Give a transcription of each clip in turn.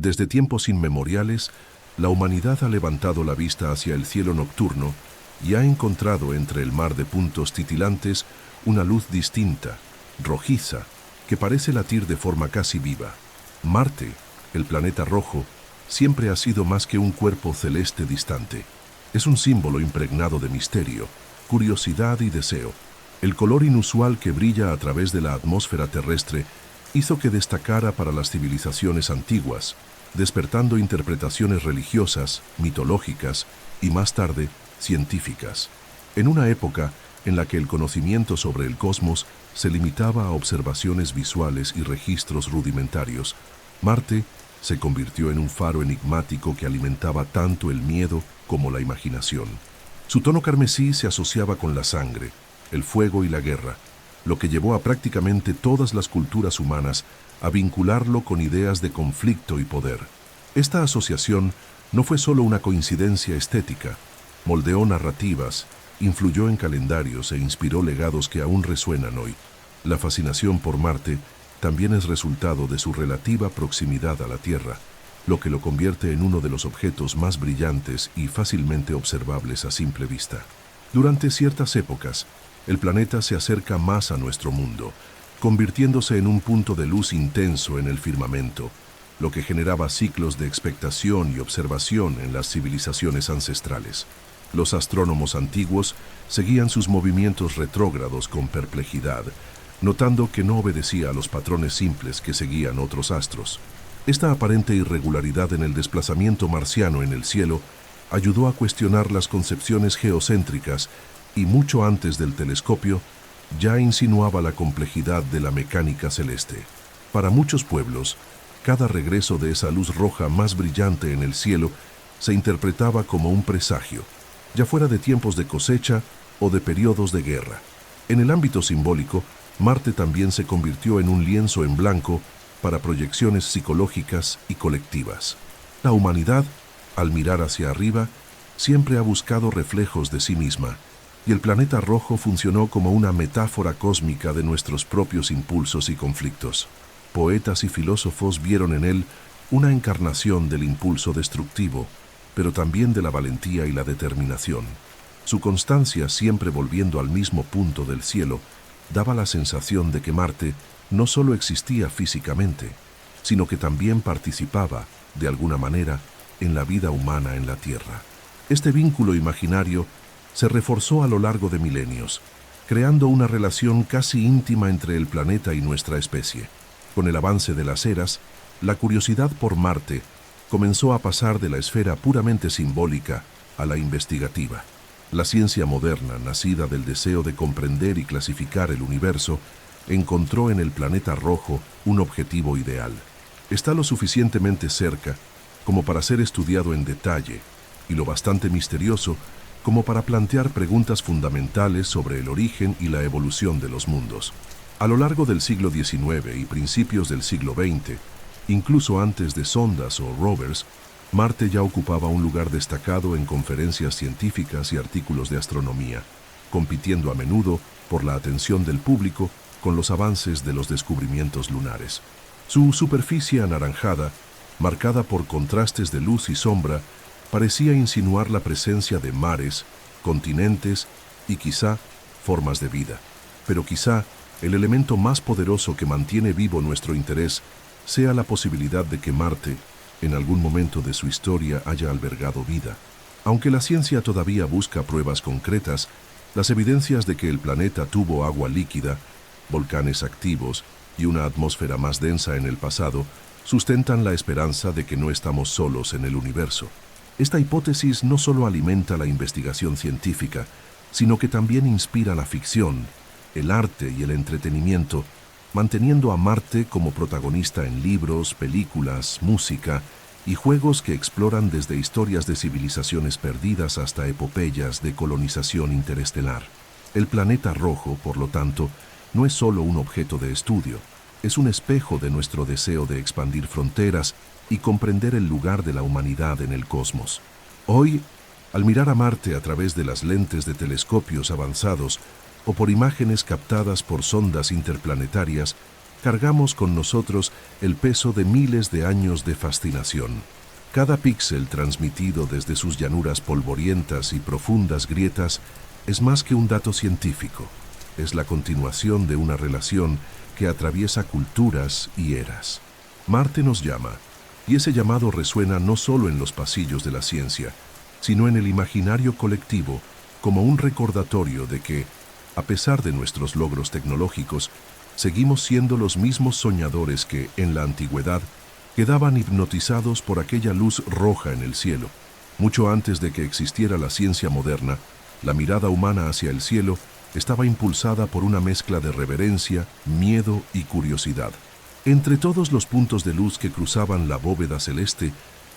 Desde tiempos inmemoriales, la humanidad ha levantado la vista hacia el cielo nocturno y ha encontrado entre el mar de puntos titilantes una luz distinta, rojiza, que parece latir de forma casi viva. Marte, el planeta rojo, siempre ha sido más que un cuerpo celeste distante. Es un símbolo impregnado de misterio, curiosidad y deseo. El color inusual que brilla a través de la atmósfera terrestre hizo que destacara para las civilizaciones antiguas, despertando interpretaciones religiosas, mitológicas y más tarde científicas. En una época en la que el conocimiento sobre el cosmos se limitaba a observaciones visuales y registros rudimentarios, Marte se convirtió en un faro enigmático que alimentaba tanto el miedo como la imaginación. Su tono carmesí se asociaba con la sangre, el fuego y la guerra, lo que llevó a prácticamente todas las culturas humanas a vincularlo con ideas de conflicto y poder. Esta asociación no fue solo una coincidencia estética, moldeó narrativas, influyó en calendarios e inspiró legados que aún resuenan hoy. La fascinación por Marte también es resultado de su relativa proximidad a la Tierra, lo que lo convierte en uno de los objetos más brillantes y fácilmente observables a simple vista. Durante ciertas épocas, el planeta se acerca más a nuestro mundo, convirtiéndose en un punto de luz intenso en el firmamento, lo que generaba ciclos de expectación y observación en las civilizaciones ancestrales. Los astrónomos antiguos seguían sus movimientos retrógrados con perplejidad, notando que no obedecía a los patrones simples que seguían otros astros. Esta aparente irregularidad en el desplazamiento marciano en el cielo ayudó a cuestionar las concepciones geocéntricas y mucho antes del telescopio ya insinuaba la complejidad de la mecánica celeste. Para muchos pueblos, cada regreso de esa luz roja más brillante en el cielo se interpretaba como un presagio, ya fuera de tiempos de cosecha o de periodos de guerra. En el ámbito simbólico, Marte también se convirtió en un lienzo en blanco para proyecciones psicológicas y colectivas. La humanidad, al mirar hacia arriba, siempre ha buscado reflejos de sí misma, y el planeta rojo funcionó como una metáfora cósmica de nuestros propios impulsos y conflictos. Poetas y filósofos vieron en él una encarnación del impulso destructivo, pero también de la valentía y la determinación. Su constancia, siempre volviendo al mismo punto del cielo, daba la sensación de que Marte no solo existía físicamente, sino que también participaba, de alguna manera, en la vida humana en la Tierra. Este vínculo imaginario se reforzó a lo largo de milenios, creando una relación casi íntima entre el planeta y nuestra especie. Con el avance de las eras, la curiosidad por Marte comenzó a pasar de la esfera puramente simbólica a la investigativa. La ciencia moderna, nacida del deseo de comprender y clasificar el universo, encontró en el planeta rojo un objetivo ideal. Está lo suficientemente cerca como para ser estudiado en detalle y lo bastante misterioso como para plantear preguntas fundamentales sobre el origen y la evolución de los mundos. A lo largo del siglo XIX y principios del siglo XX, incluso antes de sondas o rovers, Marte ya ocupaba un lugar destacado en conferencias científicas y artículos de astronomía, compitiendo a menudo por la atención del público con los avances de los descubrimientos lunares. Su superficie anaranjada, marcada por contrastes de luz y sombra, parecía insinuar la presencia de mares, continentes y quizá formas de vida. Pero quizá el elemento más poderoso que mantiene vivo nuestro interés sea la posibilidad de que Marte, en algún momento de su historia, haya albergado vida. Aunque la ciencia todavía busca pruebas concretas, las evidencias de que el planeta tuvo agua líquida, volcanes activos y una atmósfera más densa en el pasado sustentan la esperanza de que no estamos solos en el universo. Esta hipótesis no solo alimenta la investigación científica, sino que también inspira la ficción, el arte y el entretenimiento, manteniendo a Marte como protagonista en libros, películas, música y juegos que exploran desde historias de civilizaciones perdidas hasta epopeyas de colonización interestelar. El planeta rojo, por lo tanto, no es solo un objeto de estudio, es un espejo de nuestro deseo de expandir fronteras y comprender el lugar de la humanidad en el cosmos. Hoy, al mirar a Marte a través de las lentes de telescopios avanzados o por imágenes captadas por sondas interplanetarias, cargamos con nosotros el peso de miles de años de fascinación. Cada píxel transmitido desde sus llanuras polvorientas y profundas grietas es más que un dato científico. Es la continuación de una relación que atraviesa culturas y eras. Marte nos llama, y ese llamado resuena no solo en los pasillos de la ciencia, sino en el imaginario colectivo como un recordatorio de que, a pesar de nuestros logros tecnológicos, seguimos siendo los mismos soñadores que, en la antigüedad, quedaban hipnotizados por aquella luz roja en el cielo. Mucho antes de que existiera la ciencia moderna, la mirada humana hacia el cielo estaba impulsada por una mezcla de reverencia, miedo y curiosidad. Entre todos los puntos de luz que cruzaban la bóveda celeste,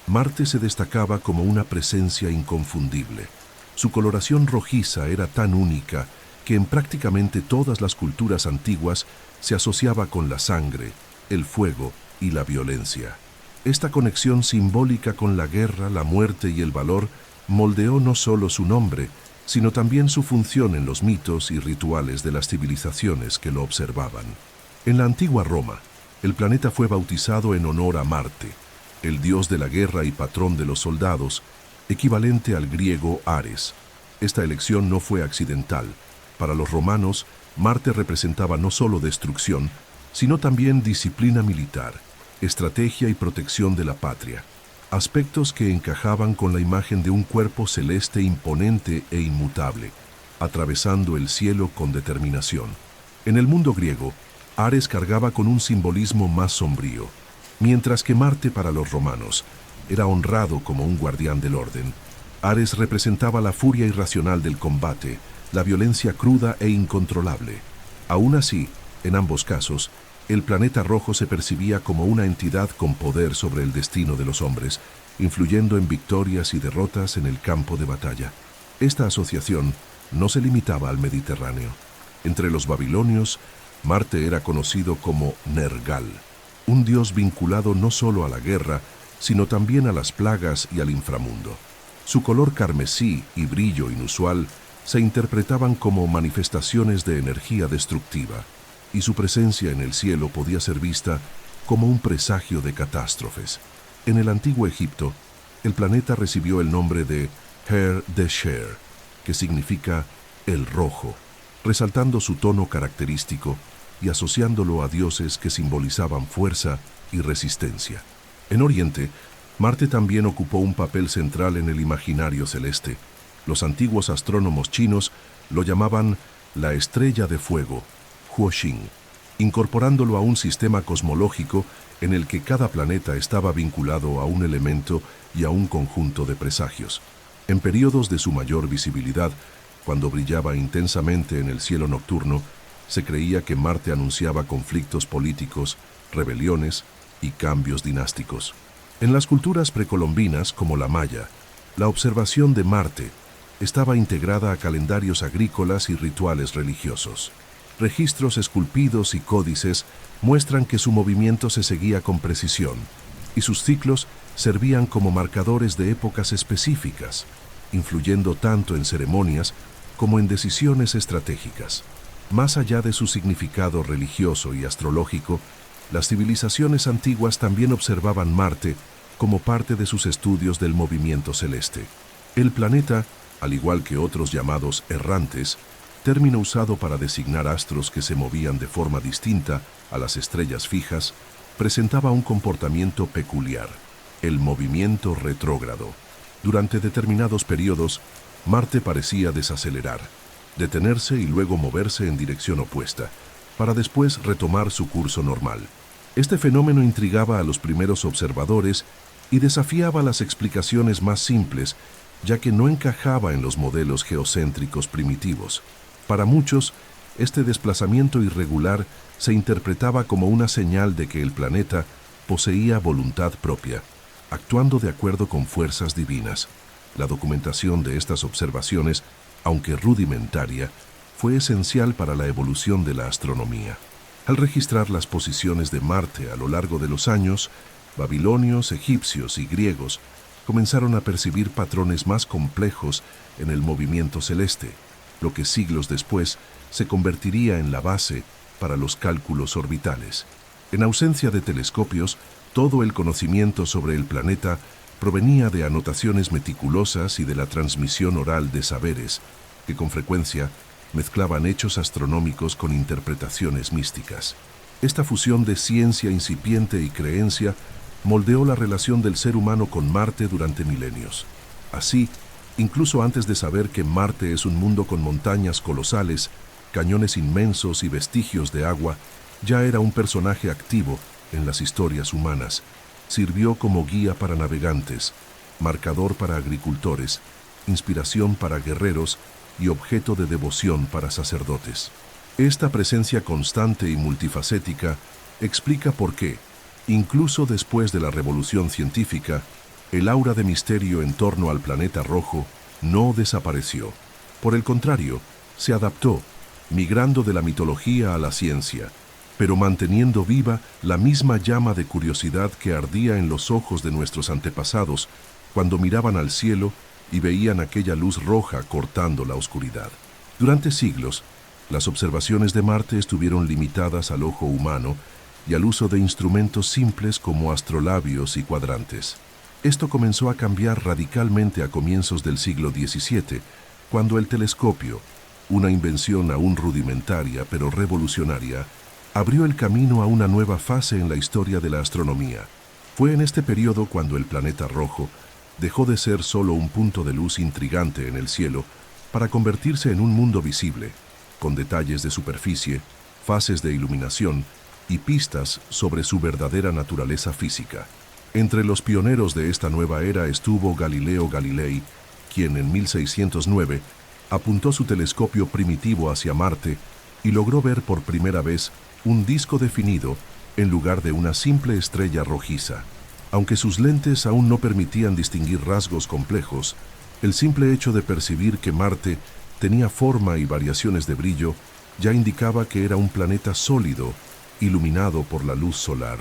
Marte se destacaba como una presencia inconfundible. Su coloración rojiza era tan única que en prácticamente todas las culturas antiguas se asociaba con la sangre, el fuego y la violencia. Esta conexión simbólica con la guerra, la muerte y el valor moldeó no solo su nombre, sino también su función en los mitos y rituales de las civilizaciones que lo observaban. En la antigua Roma, el planeta fue bautizado en honor a Marte, el dios de la guerra y patrón de los soldados, equivalente al griego Ares. Esta elección no fue accidental. Para los romanos, Marte representaba no solo destrucción, sino también disciplina militar, estrategia y protección de la patria, aspectos que encajaban con la imagen de un cuerpo celeste imponente e inmutable, atravesando el cielo con determinación. En el mundo griego, Ares cargaba con un simbolismo más sombrío, mientras que Marte para los romanos era honrado como un guardián del orden. Ares representaba la furia irracional del combate, la violencia cruda e incontrolable. Aún así, en ambos casos, el planeta rojo se percibía como una entidad con poder sobre el destino de los hombres, influyendo en victorias y derrotas en el campo de batalla. Esta asociación no se limitaba al Mediterráneo. Entre los babilonios, Marte era conocido como Nergal, un dios vinculado no solo a la guerra, sino también a las plagas y al inframundo. Su color carmesí y brillo inusual se interpretaban como manifestaciones de energía destructiva, y su presencia en el cielo podía ser vista como un presagio de catástrofes. En el antiguo Egipto, el planeta recibió el nombre de Her-Desher, que significa el rojo, resaltando su tono característico y asociándolo a dioses que simbolizaban fuerza y resistencia. En Oriente, Marte también ocupó un papel central en el imaginario celeste. Los antiguos astrónomos chinos lo llamaban la estrella de fuego, Huoxing, incorporándolo a un sistema cosmológico en el que cada planeta estaba vinculado a un elemento y a un conjunto de presagios. En periodos de su mayor visibilidad, cuando brillaba intensamente en el cielo nocturno, se creía que Marte anunciaba conflictos políticos, rebeliones y cambios dinásticos. En las culturas precolombinas, como la maya, la observación de Marte estaba integrada a calendarios agrícolas y rituales religiosos. Registros esculpidos y códices muestran que su movimiento se seguía con precisión, y sus ciclos servían como marcadores de épocas específicas, influyendo tanto en ceremonias como en decisiones estratégicas. Más allá de su significado religioso y astrológico, las civilizaciones antiguas también observaban Marte como parte de sus estudios del movimiento celeste. El planeta, al igual que otros llamados errantes, término usado para designar astros que se movían de forma distinta a las estrellas fijas, presentaba un comportamiento peculiar, el movimiento retrógrado. Durante determinados periodos, Marte parecía desacelerar, detenerse y luego moverse en dirección opuesta, para después retomar su curso normal. Este fenómeno intrigaba a los primeros observadores y desafiaba las explicaciones más simples, ya que no encajaba en los modelos geocéntricos primitivos. Para muchos, este desplazamiento irregular se interpretaba como una señal de que el planeta poseía voluntad propia, actuando de acuerdo con fuerzas divinas. La documentación de estas observaciones, aunque rudimentaria, fue esencial para la evolución de la astronomía. Al registrar las posiciones de Marte a lo largo de los años, babilonios, egipcios y griegos comenzaron a percibir patrones más complejos en el movimiento celeste, lo que siglos después se convertiría en la base para los cálculos orbitales. En ausencia de telescopios, todo el conocimiento sobre el planeta provenía de anotaciones meticulosas y de la transmisión oral de saberes, que con frecuencia mezclaban hechos astronómicos con interpretaciones místicas. Esta fusión de ciencia incipiente y creencia moldeó la relación del ser humano con Marte durante milenios. Así, incluso antes de saber que Marte es un mundo con montañas colosales, cañones inmensos y vestigios de agua, ya era un personaje activo en las historias humanas. Sirvió como guía para navegantes, marcador para agricultores, inspiración para guerreros y objeto de devoción para sacerdotes. Esta presencia constante y multifacética explica por qué, incluso después de la revolución científica, el aura de misterio en torno al planeta rojo no desapareció. Por el contrario, se adaptó, migrando de la mitología a la ciencia, pero manteniendo viva la misma llama de curiosidad que ardía en los ojos de nuestros antepasados cuando miraban al cielo y veían aquella luz roja cortando la oscuridad. Durante siglos, las observaciones de Marte estuvieron limitadas al ojo humano y al uso de instrumentos simples como astrolabios y cuadrantes. Esto comenzó a cambiar radicalmente a comienzos del siglo XVII, cuando el telescopio, una invención aún rudimentaria pero revolucionaria, abrió el camino a una nueva fase en la historia de la astronomía. Fue en este periodo cuando el planeta rojo dejó de ser solo un punto de luz intrigante en el cielo para convertirse en un mundo visible, con detalles de superficie, fases de iluminación y pistas sobre su verdadera naturaleza física. Entre los pioneros de esta nueva era estuvo Galileo Galilei, quien en 1609 apuntó su telescopio primitivo hacia Marte y logró ver por primera vez un disco definido en lugar de una simple estrella rojiza. Aunque sus lentes aún no permitían distinguir rasgos complejos, el simple hecho de percibir que Marte tenía forma y variaciones de brillo ya indicaba que era un planeta sólido, iluminado por la luz solar.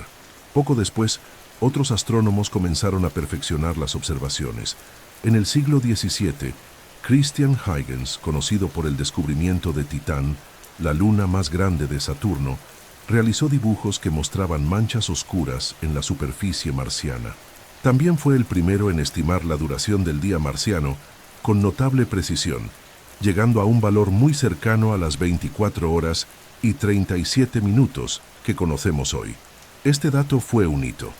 Poco después, otros astrónomos comenzaron a perfeccionar las observaciones. En el siglo XVII, Christian Huygens, conocido por el descubrimiento de Titán, la luna más grande de Saturno, realizó dibujos que mostraban manchas oscuras en la superficie marciana. También fue el primero en estimar la duración del día marciano con notable precisión, llegando a un valor muy cercano a las 24 horas y 37 minutos que conocemos hoy. Este dato fue un hito.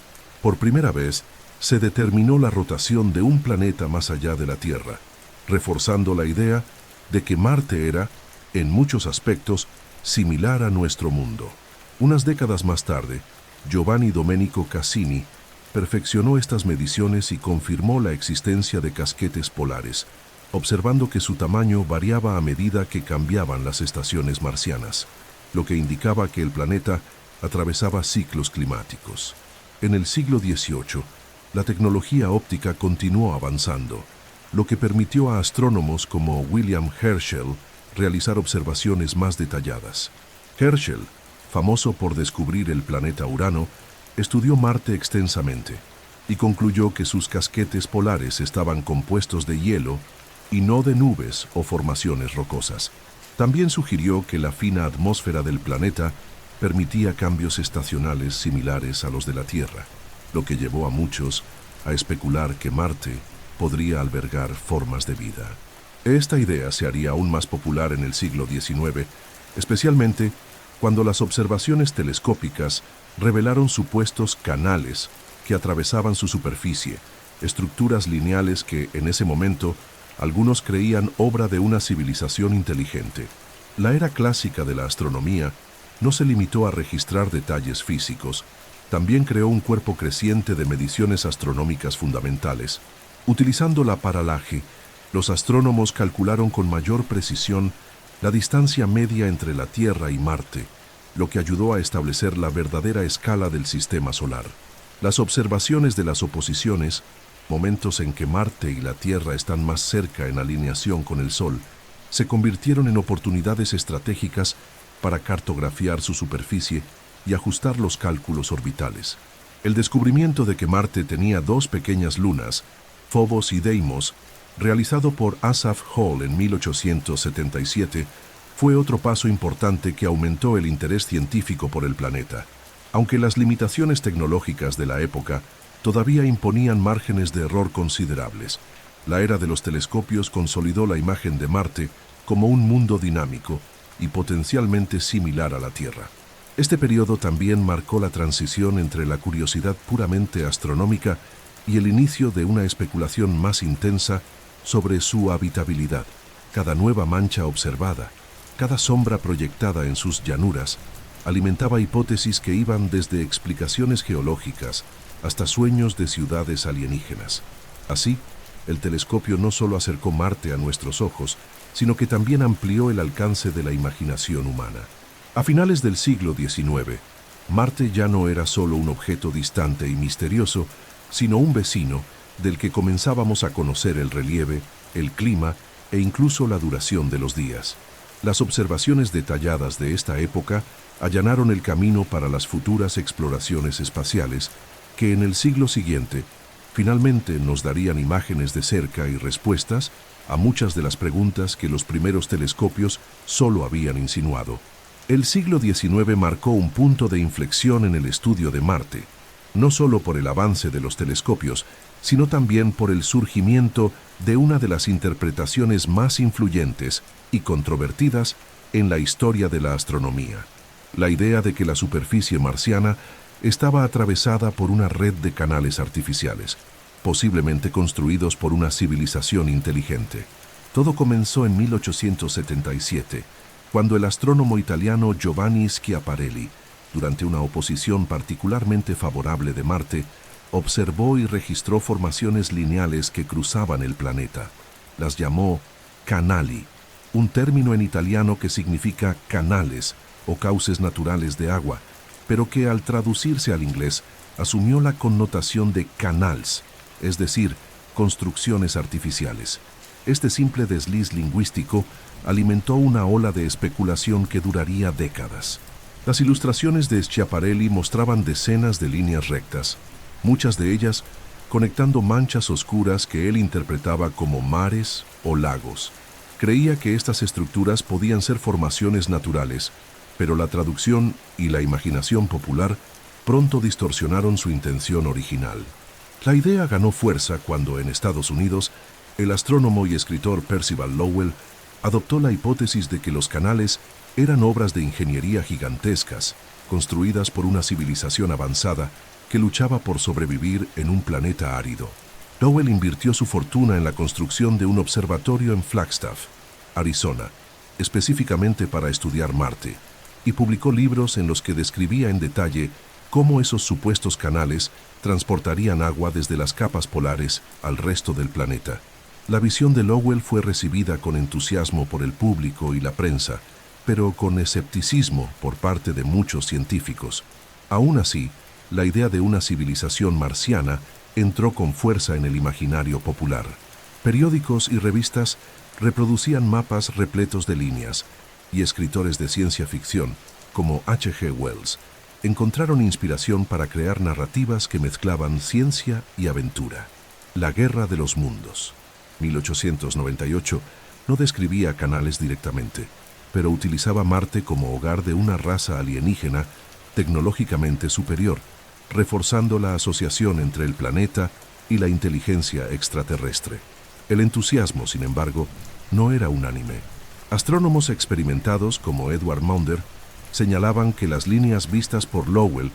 Por primera vez, se determinó la rotación de un planeta más allá de la Tierra, reforzando la idea de que Marte era, en muchos aspectos, similar a nuestro mundo. Unas décadas más tarde, Giovanni Domenico Cassini perfeccionó estas mediciones y confirmó la existencia de casquetes polares, observando que su tamaño variaba a medida que cambiaban las estaciones marcianas, lo que indicaba que el planeta atravesaba ciclos climáticos. En el siglo XVIII, la tecnología óptica continuó avanzando, lo que permitió a astrónomos como William Herschel realizar observaciones más detalladas. Herschel, famoso por descubrir el planeta Urano, estudió Marte extensamente y concluyó que sus casquetes polares estaban compuestos de hielo y no de nubes o formaciones rocosas. También sugirió que la fina atmósfera del planeta permitía cambios estacionales similares a los de la Tierra, lo que llevó a muchos a especular que Marte podría albergar formas de vida. Esta idea se haría aún más popular en el siglo XIX, especialmente cuando las observaciones telescópicas revelaron supuestos canales que atravesaban su superficie, estructuras lineales que, en ese momento, algunos creían obra de una civilización inteligente. La era clásica de la astronomía no se limitó a registrar detalles físicos, también creó un cuerpo creciente de mediciones astronómicas fundamentales. Utilizando la paralaje, los astrónomos calcularon con mayor precisión la distancia media entre la Tierra y Marte, lo que ayudó a establecer la verdadera escala del sistema solar. Las observaciones de las oposiciones, momentos en que Marte y la Tierra están más cerca en alineación con el Sol, se convirtieron en oportunidades estratégicas para cartografiar su superficie y ajustar los cálculos orbitales. El descubrimiento de que Marte tenía dos pequeñas lunas, Phobos y Deimos, realizado por Asaph Hall en 1877, Fue otro paso importante que aumentó el interés científico por el planeta, aunque las limitaciones tecnológicas de la época todavía imponían márgenes de error considerables. La era de los telescopios consolidó la imagen de Marte como un mundo dinámico y potencialmente similar a la Tierra. Este periodo también marcó la transición entre la curiosidad puramente astronómica y el inicio de una especulación más intensa sobre su habitabilidad. Cada nueva mancha observada, cada sombra proyectada en sus llanuras, alimentaba hipótesis que iban desde explicaciones geológicas hasta sueños de ciudades alienígenas. Así, el telescopio no solo acercó Marte a nuestros ojos, sino que también amplió el alcance de la imaginación humana. A finales del siglo XIX, Marte ya no era solo un objeto distante y misterioso, sino un vecino del que comenzábamos a conocer el relieve, el clima e incluso la duración de los días. Las observaciones detalladas de esta época allanaron el camino para las futuras exploraciones espaciales, que en el siglo siguiente finalmente nos darían imágenes de cerca y respuestas a muchas de las preguntas que los primeros telescopios solo habían insinuado. El siglo XIX marcó un punto de inflexión en el estudio de Marte, no solo por el avance de los telescopios, sino también por el surgimiento de una de las interpretaciones más influyentes y controvertidas en la historia de la astronomía: la idea de que la superficie marciana estaba atravesada por una red de canales artificiales, posiblemente construidos por una civilización inteligente. Todo comenzó en 1877, cuando el astrónomo italiano Giovanni Schiaparelli, durante una oposición particularmente favorable de Marte, observó y registró formaciones lineales que cruzaban el planeta. Las llamó canali, un término en italiano que significa canales o cauces naturales de agua, pero que al traducirse al inglés asumió la connotación de canals, es decir, construcciones artificiales. Este simple desliz lingüístico alimentó una ola de especulación que duraría décadas. Las ilustraciones de Schiaparelli mostraban decenas de líneas rectas, muchas de ellas conectando manchas oscuras que él interpretaba como mares o lagos. Creía que estas estructuras podían ser formaciones naturales, pero la traducción y la imaginación popular pronto distorsionaron su intención original. La idea ganó fuerza cuando en Estados Unidos el astrónomo y escritor Percival Lowell adoptó la hipótesis de que los canales eran obras de ingeniería gigantescas, construidas por una civilización avanzada que luchaba por sobrevivir en un planeta árido. Lowell invirtió su fortuna en la construcción de un observatorio en Flagstaff, Arizona, específicamente para estudiar Marte, y publicó libros en los que describía en detalle cómo esos supuestos canales transportarían agua desde las capas polares al resto del planeta. La visión de Lowell fue recibida con entusiasmo por el público y la prensa, pero con escepticismo por parte de muchos científicos. Aún así, la idea de una civilización marciana entró con fuerza en el imaginario popular. Periódicos y revistas reproducían mapas repletos de líneas, y escritores de ciencia ficción, como H.G. Wells, encontraron inspiración para crear narrativas que mezclaban ciencia y aventura. La Guerra de los Mundos, 1898, no describía canales directamente, pero utilizaba Marte como hogar de una raza alienígena tecnológicamente superior, reforzando la asociación entre el planeta y la inteligencia extraterrestre. El entusiasmo, sin embargo, no era unánime. Astrónomos experimentados como Edward Maunder señalaban que las líneas vistas por Lowell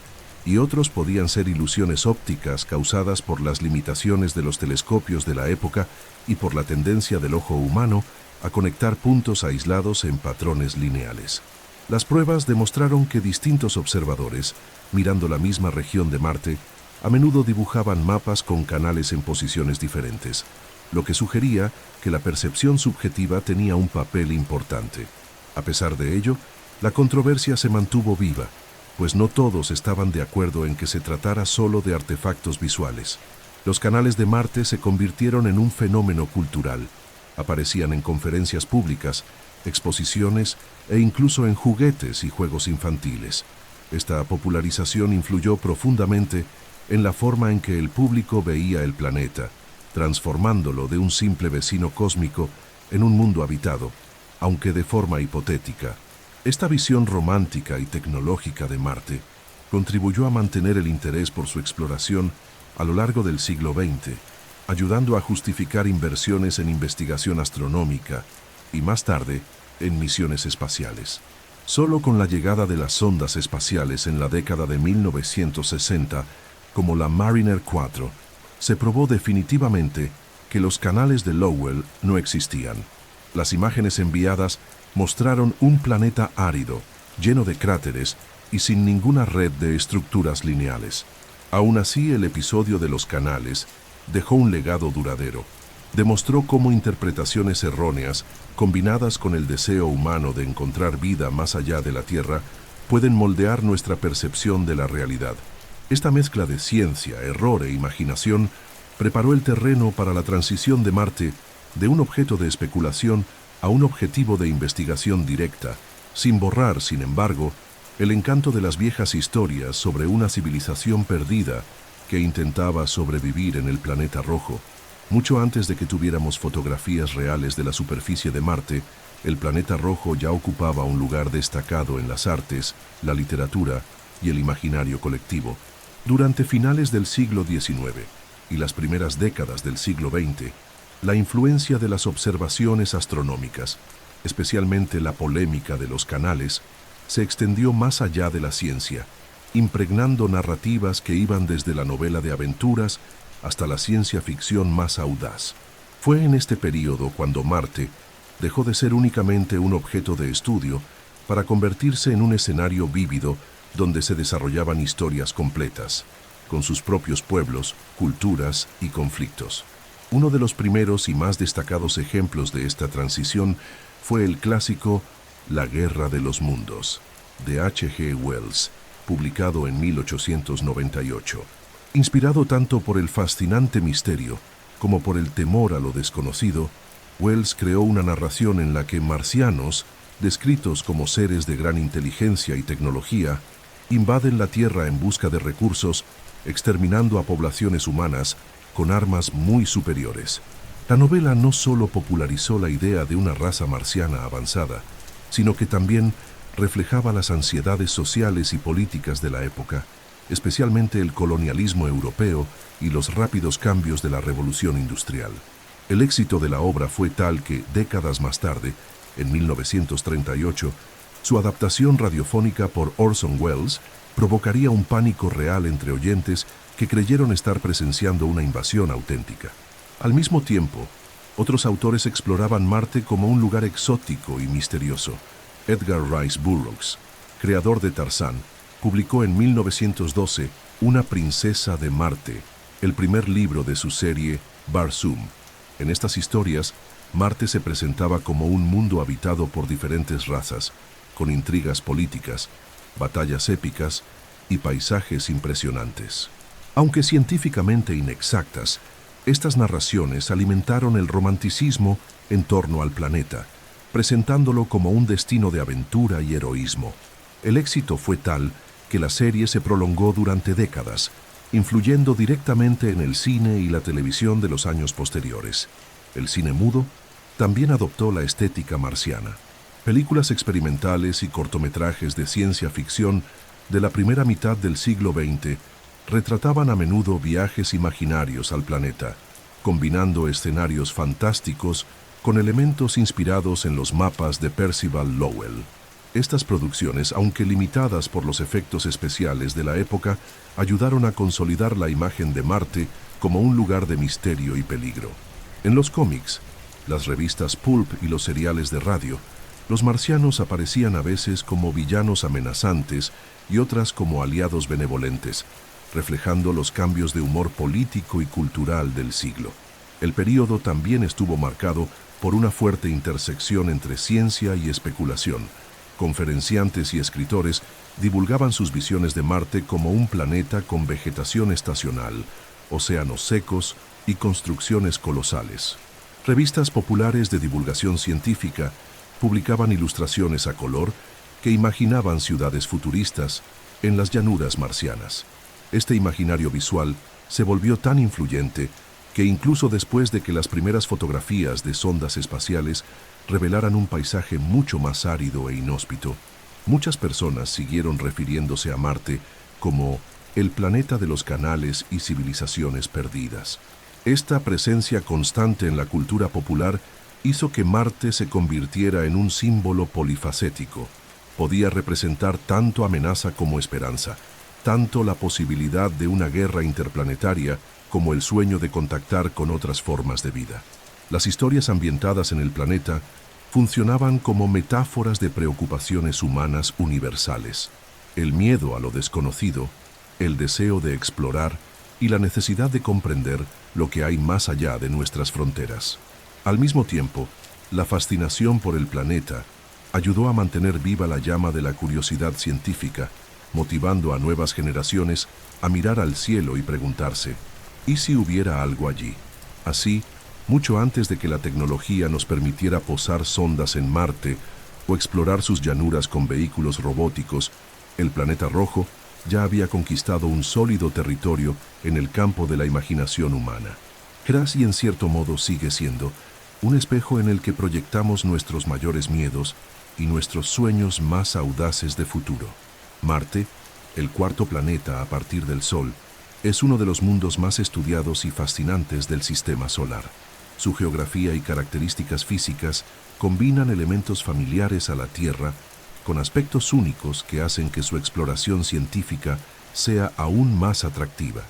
y otros podían ser ilusiones ópticas causadas por las limitaciones de los telescopios de la época y por la tendencia del ojo humano a conectar puntos aislados en patrones lineales. Las pruebas demostraron que distintos observadores, mirando la misma región de Marte, a menudo dibujaban mapas con canales en posiciones diferentes, lo que sugería que la percepción subjetiva tenía un papel importante. A pesar de ello, la controversia se mantuvo viva, pues no todos estaban de acuerdo en que se tratara solo de artefactos visuales. Los canales de Marte se convirtieron en un fenómeno cultural. Aparecían en conferencias públicas, exposiciones e incluso en juguetes y juegos infantiles. Esta popularización influyó profundamente en la forma en que el público veía el planeta, transformándolo de un simple vecino cósmico en un mundo habitado, aunque de forma hipotética. Esta visión romántica y tecnológica de Marte contribuyó a mantener el interés por su exploración a lo largo del siglo XX, ayudando a justificar inversiones en investigación astronómica y más tarde en misiones espaciales. Solo con la llegada de las sondas espaciales en la década de 1960, como la Mariner 4, se probó definitivamente que los canales de Lowell no existían. Las imágenes enviadas mostraron un planeta árido, lleno de cráteres y sin ninguna red de estructuras lineales. Aún así, el episodio de los canales dejó un legado duradero. Demostró cómo interpretaciones erróneas, combinadas con el deseo humano de encontrar vida más allá de la Tierra, pueden moldear nuestra percepción de la realidad. Esta mezcla de ciencia, error e imaginación preparó el terreno para la transición de Marte de un objeto de especulación a un objetivo de investigación directa, sin borrar, sin embargo, el encanto de las viejas historias sobre una civilización perdida que intentaba sobrevivir en el planeta rojo. Mucho antes de que tuviéramos fotografías reales de la superficie de Marte, el planeta rojo ya ocupaba un lugar destacado en las artes, la literatura y el imaginario colectivo. Durante finales del siglo XIX y las primeras décadas del siglo XX, la influencia de las observaciones astronómicas, especialmente la polémica de los canales, se extendió más allá de la ciencia, impregnando narrativas que iban desde la novela de aventuras hasta la ciencia ficción más audaz. Fue en este período cuando Marte dejó de ser únicamente un objeto de estudio para convertirse en un escenario vívido donde se desarrollaban historias completas, con sus propios pueblos, culturas y conflictos. Uno de los primeros y más destacados ejemplos de esta transición fue el clásico La Guerra de los Mundos, de H.G. Wells, publicado en 1898. Inspirado tanto por el fascinante misterio como por el temor a lo desconocido, Wells creó una narración en la que marcianos, descritos como seres de gran inteligencia y tecnología, invaden la Tierra en busca de recursos, exterminando a poblaciones humanas con armas muy superiores. La novela no solo popularizó la idea de una raza marciana avanzada, sino que también reflejaba las ansiedades sociales y políticas de la época, especialmente el colonialismo europeo y los rápidos cambios de la revolución industrial. El éxito de la obra fue tal que, décadas más tarde, en 1938, su adaptación radiofónica por Orson Welles provocaría un pánico real entre oyentes que creyeron estar presenciando una invasión auténtica. Al mismo tiempo, otros autores exploraban Marte como un lugar exótico y misterioso. Edgar Rice Burroughs, creador de Tarzán, publicó en 1912 Una princesa de Marte, el primer libro de su serie Barsoom. En estas historias, Marte se presentaba como un mundo habitado por diferentes razas, con intrigas políticas, batallas épicas y paisajes impresionantes. Aunque científicamente inexactas, estas narraciones alimentaron el romanticismo en torno al planeta, presentándolo como un destino de aventura y heroísmo. El éxito fue tal que la serie se prolongó durante décadas, influyendo directamente en el cine y la televisión de los años posteriores. El cine mudo también adoptó la estética marciana. Películas experimentales y cortometrajes de ciencia ficción de la primera mitad del siglo XX retrataban a menudo viajes imaginarios al planeta, combinando escenarios fantásticos con elementos inspirados en los mapas de Percival Lowell. Estas producciones, aunque limitadas por los efectos especiales de la época, ayudaron a consolidar la imagen de Marte como un lugar de misterio y peligro. En los cómics, las revistas pulp y los seriales de radio, los marcianos aparecían a veces como villanos amenazantes y otras como aliados benevolentes, reflejando los cambios de humor político y cultural del siglo. El período también estuvo marcado por una fuerte intersección entre ciencia y especulación. Conferenciantes y escritores divulgaban sus visiones de Marte como un planeta con vegetación estacional, océanos secos y construcciones colosales. Revistas populares de divulgación científica publicaban ilustraciones a color que imaginaban ciudades futuristas en las llanuras marcianas. Este imaginario visual se volvió tan influyente que incluso después de que las primeras fotografías de sondas espaciales revelaran un paisaje mucho más árido e inhóspito, muchas personas siguieron refiriéndose a Marte como el planeta de los canales y civilizaciones perdidas. Esta presencia constante en la cultura popular hizo que Marte se convirtiera en un símbolo polifacético. Podía representar tanto amenaza como esperanza, tanto la posibilidad de una guerra interplanetaria como el sueño de contactar con otras formas de vida. Las historias ambientadas en el planeta funcionaban como metáforas de preocupaciones humanas universales. El miedo a lo desconocido, el deseo de explorar y la necesidad de comprender lo que hay más allá de nuestras fronteras. Al mismo tiempo, la fascinación por el planeta ayudó a mantener viva la llama de la curiosidad científica, motivando a nuevas generaciones a mirar al cielo y preguntarse, ¿y si hubiera algo allí? Así, mucho antes de que la tecnología nos permitiera posar sondas en Marte o explorar sus llanuras con vehículos robóticos, el planeta rojo ya había conquistado un sólido territorio en el campo de la imaginación humana. Casi en cierto modo sigue siendo un espejo en el que proyectamos nuestros mayores miedos y nuestros sueños más audaces de futuro. Marte, el cuarto planeta a partir del Sol, es uno de los mundos más estudiados y fascinantes del sistema solar. Su geografía y características físicas combinan elementos familiares a la Tierra con aspectos únicos que hacen que su exploración científica sea aún más atractiva.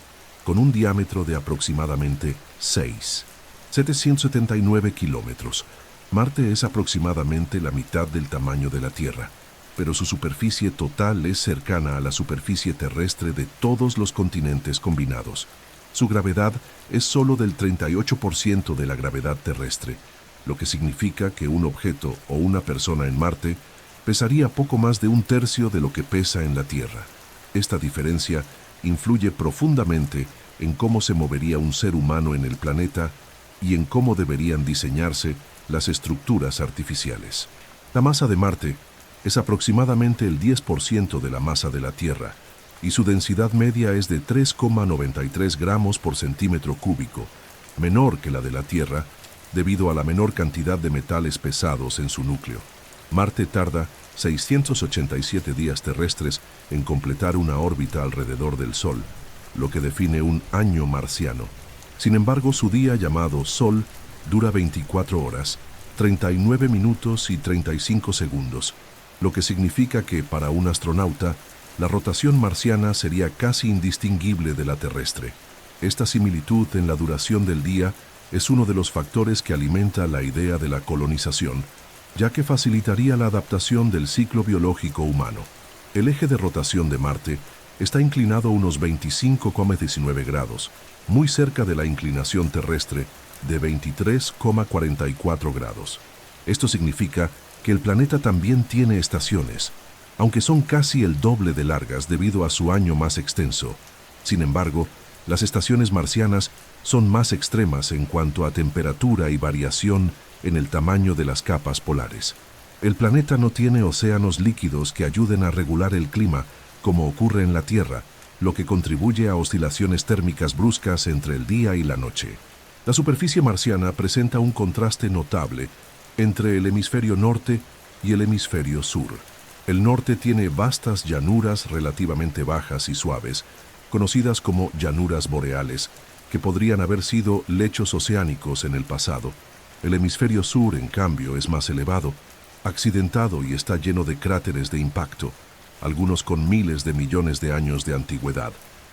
Con un diámetro de aproximadamente 779 kilómetros, Marte es aproximadamente la mitad del tamaño de la Tierra, pero su superficie total es cercana a la superficie terrestre de todos los continentes combinados. Su gravedad es solo del 38% de la gravedad terrestre, lo que significa que un objeto o una persona en Marte pesaría poco más de un tercio de lo que pesa en la Tierra. Esta diferencia influye profundamente en cómo se movería un ser humano en el planeta y en cómo deberían diseñarse las estructuras artificiales. La masa de Marte es aproximadamente el 10% de la masa de la Tierra, y su densidad media es de 3,93 gramos por centímetro cúbico, menor que la de la Tierra, debido a la menor cantidad de metales pesados en su núcleo. Marte tarda 687 días terrestres en completar una órbita alrededor del Sol, lo que define un año marciano. Sin embargo, su día llamado Sol dura 24 horas, 39 minutos y 35 segundos, lo que significa que para un astronauta, la rotación marciana sería casi indistinguible de la terrestre. Esta similitud en la duración del día es uno de los factores que alimenta la idea de la colonización, ya que facilitaría la adaptación del ciclo biológico humano. El eje de rotación de Marte está inclinado unos 25,19 grados, muy cerca de la inclinación terrestre de 23,44 grados. Esto significa que el planeta también tiene estaciones, aunque son casi el doble de largas debido a su año más extenso. Sin embargo, las estaciones marcianas son más extremas en cuanto a temperatura y variación en el tamaño de las capas polares. El planeta no tiene océanos líquidos que ayuden a regular el clima, como ocurre en la Tierra, lo que contribuye a oscilaciones térmicas bruscas entre el día y la noche. La superficie marciana presenta un contraste notable entre el hemisferio norte y el hemisferio sur. El norte tiene vastas llanuras relativamente bajas y suaves, conocidas como llanuras boreales, que podrían haber sido lechos oceánicos en el pasado. El hemisferio sur, en cambio, es más elevado, accidentado y está lleno de cráteres de impacto, algunos con miles de millones de años de antigüedad.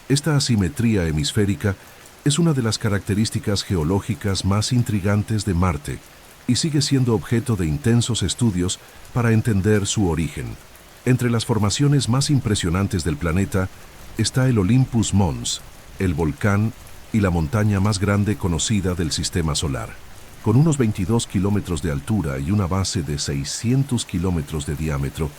Esta asimetría hemisférica es una de las características geológicas más intrigantes de Marte y sigue siendo objeto de intensos estudios para entender su origen. Entre las formaciones más impresionantes del planeta está el Olympus Mons, el volcán y la montaña más grande conocida del sistema solar. Con unos 22 kilómetros de altura y una base de 600 kilómetros de diámetro,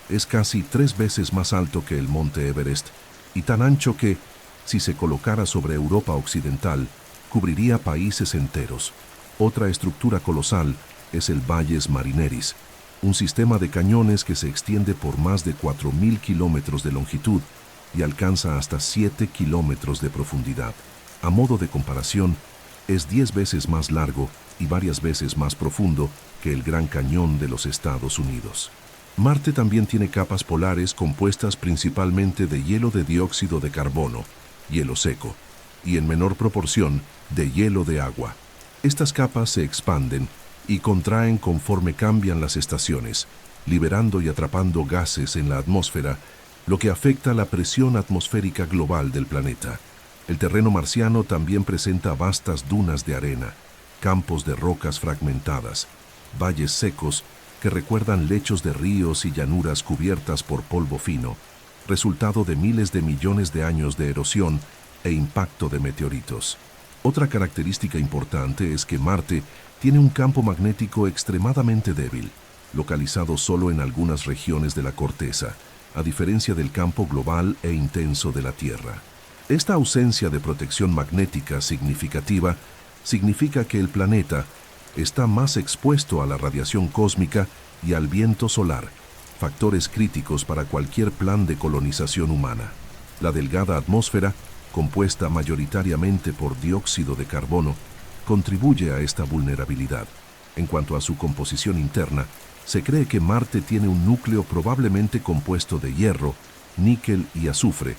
es casi 3 veces más alto que el monte Everest y tan ancho que, si se colocara sobre Europa Occidental, cubriría países enteros. Otra estructura colosal es el Valles Marineris, un sistema de cañones que se extiende por más de 4.000 kilómetros de longitud y alcanza hasta 7 kilómetros de profundidad. A modo de comparación, es 10 veces más largo y varias veces más profundo que el Gran Cañón de los Estados Unidos. Marte también tiene capas polares compuestas principalmente de hielo de dióxido de carbono, hielo seco, y en menor proporción de hielo de agua. Estas capas se expanden y contraen conforme cambian las estaciones, liberando y atrapando gases en la atmósfera, lo que afecta la presión atmosférica global del planeta. El terreno marciano también presenta vastas dunas de arena, campos de rocas fragmentadas, valles secos que recuerdan lechos de ríos y llanuras cubiertas por polvo fino, resultado de miles de millones de años de erosión e impacto de meteoritos. Otra característica importante es que Marte tiene un campo magnético extremadamente débil, localizado solo en algunas regiones de la corteza, a diferencia del campo global e intenso de la Tierra. Esta ausencia de protección magnética significativa significa que el planeta está más expuesto a la radiación cósmica y al viento solar, factores críticos para cualquier plan de colonización humana. La delgada atmósfera, compuesta mayoritariamente por dióxido de carbono, contribuye a esta vulnerabilidad. En cuanto a su composición interna, se cree que Marte tiene un núcleo probablemente compuesto de hierro, níquel y azufre,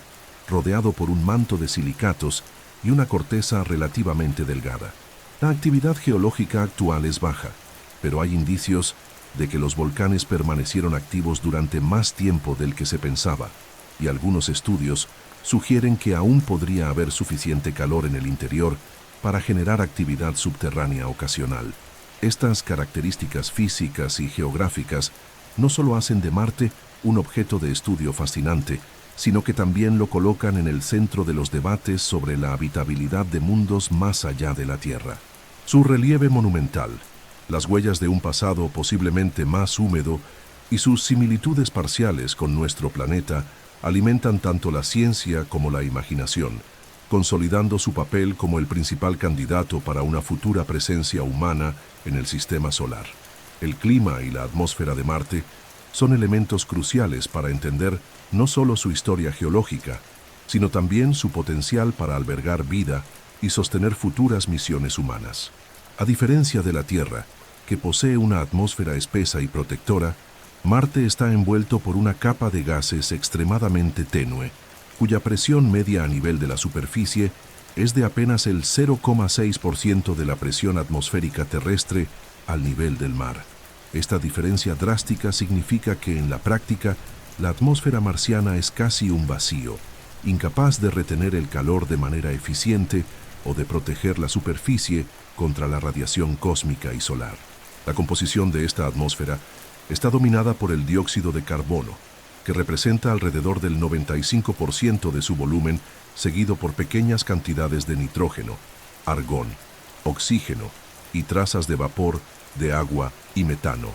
rodeado por un manto de silicatos y una corteza relativamente delgada. La actividad geológica actual es baja, pero hay indicios de que los volcanes permanecieron activos durante más tiempo del que se pensaba, y algunos estudios sugieren que aún podría haber suficiente calor en el interior para generar actividad subterránea ocasional. Estas características físicas y geográficas no solo hacen de Marte un objeto de estudio fascinante, sino que también lo colocan en el centro de los debates sobre la habitabilidad de mundos más allá de la Tierra. Su relieve monumental, las huellas de un pasado posiblemente más húmedo y sus similitudes parciales con nuestro planeta alimentan tanto la ciencia como la imaginación, consolidando su papel como el principal candidato para una futura presencia humana en el sistema solar. El clima y la atmósfera de Marte son elementos cruciales para entender no solo su historia geológica, sino también su potencial para albergar vida y sostener futuras misiones humanas. A diferencia de la Tierra, que posee una atmósfera espesa y protectora, Marte está envuelto por una capa de gases extremadamente tenue, cuya presión media a nivel de la superficie es de apenas el 0,6% de la presión atmosférica terrestre al nivel del mar. Esta diferencia drástica significa que en la práctica, la atmósfera marciana es casi un vacío, incapaz de retener el calor de manera eficiente o de proteger la superficie contra la radiación cósmica y solar. La composición de esta atmósfera está dominada por el dióxido de carbono, que representa alrededor del 95% de su volumen, seguido por pequeñas cantidades de nitrógeno, argón, oxígeno y trazas de vapor, de agua y metano.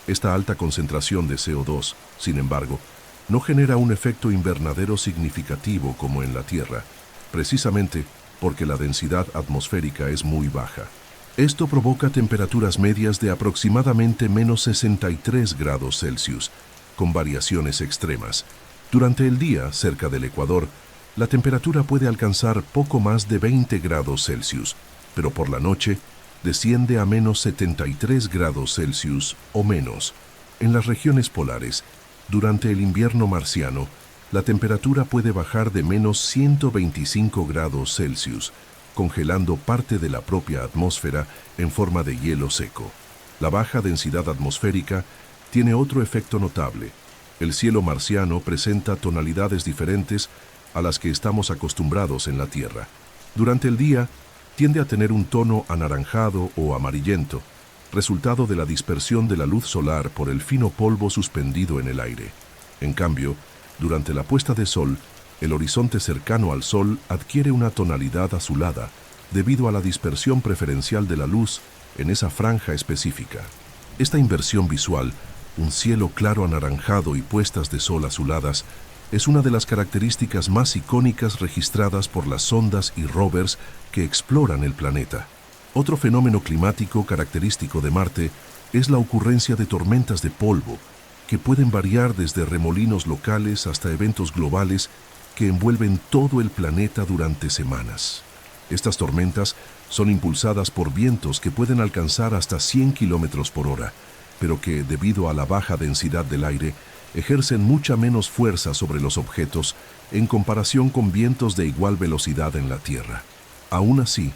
Esta alta concentración de CO2, sin embargo, no genera un efecto invernadero significativo como en la Tierra, precisamente porque la densidad atmosférica es muy baja. Esto provoca temperaturas medias de aproximadamente menos 63 grados Celsius, con variaciones extremas. Durante el día, cerca del Ecuador, la temperatura puede alcanzar poco más de 20 grados Celsius, pero por la noche desciende a menos 73 grados Celsius o menos. En las regiones polares, durante el invierno marciano, la temperatura puede bajar de menos 125 grados Celsius, congelando parte de la propia atmósfera en forma de hielo seco. La baja densidad atmosférica tiene otro efecto notable. El cielo marciano presenta tonalidades diferentes a las que estamos acostumbrados en la Tierra. Durante el día, tiende a tener un tono anaranjado o amarillento, resultado de la dispersión de la luz solar por el fino polvo suspendido en el aire. En cambio, durante la puesta de sol, el horizonte cercano al Sol adquiere una tonalidad azulada debido a la dispersión preferencial de la luz en esa franja específica. Esta inversión visual, un cielo claro anaranjado y puestas de sol azuladas, es una de las características más icónicas registradas por las sondas y rovers que exploran el planeta. Otro fenómeno climático característico de Marte es la ocurrencia de tormentas de polvo, que pueden variar desde remolinos locales hasta eventos globales que envuelven todo el planeta durante semanas. Estas tormentas Son impulsadas por vientos que pueden alcanzar hasta 100 kilómetros por hora, pero que, debido a la baja densidad del aire, ejercen mucha menos fuerza sobre los objetos en comparación con vientos de igual velocidad en la Tierra. Aún así,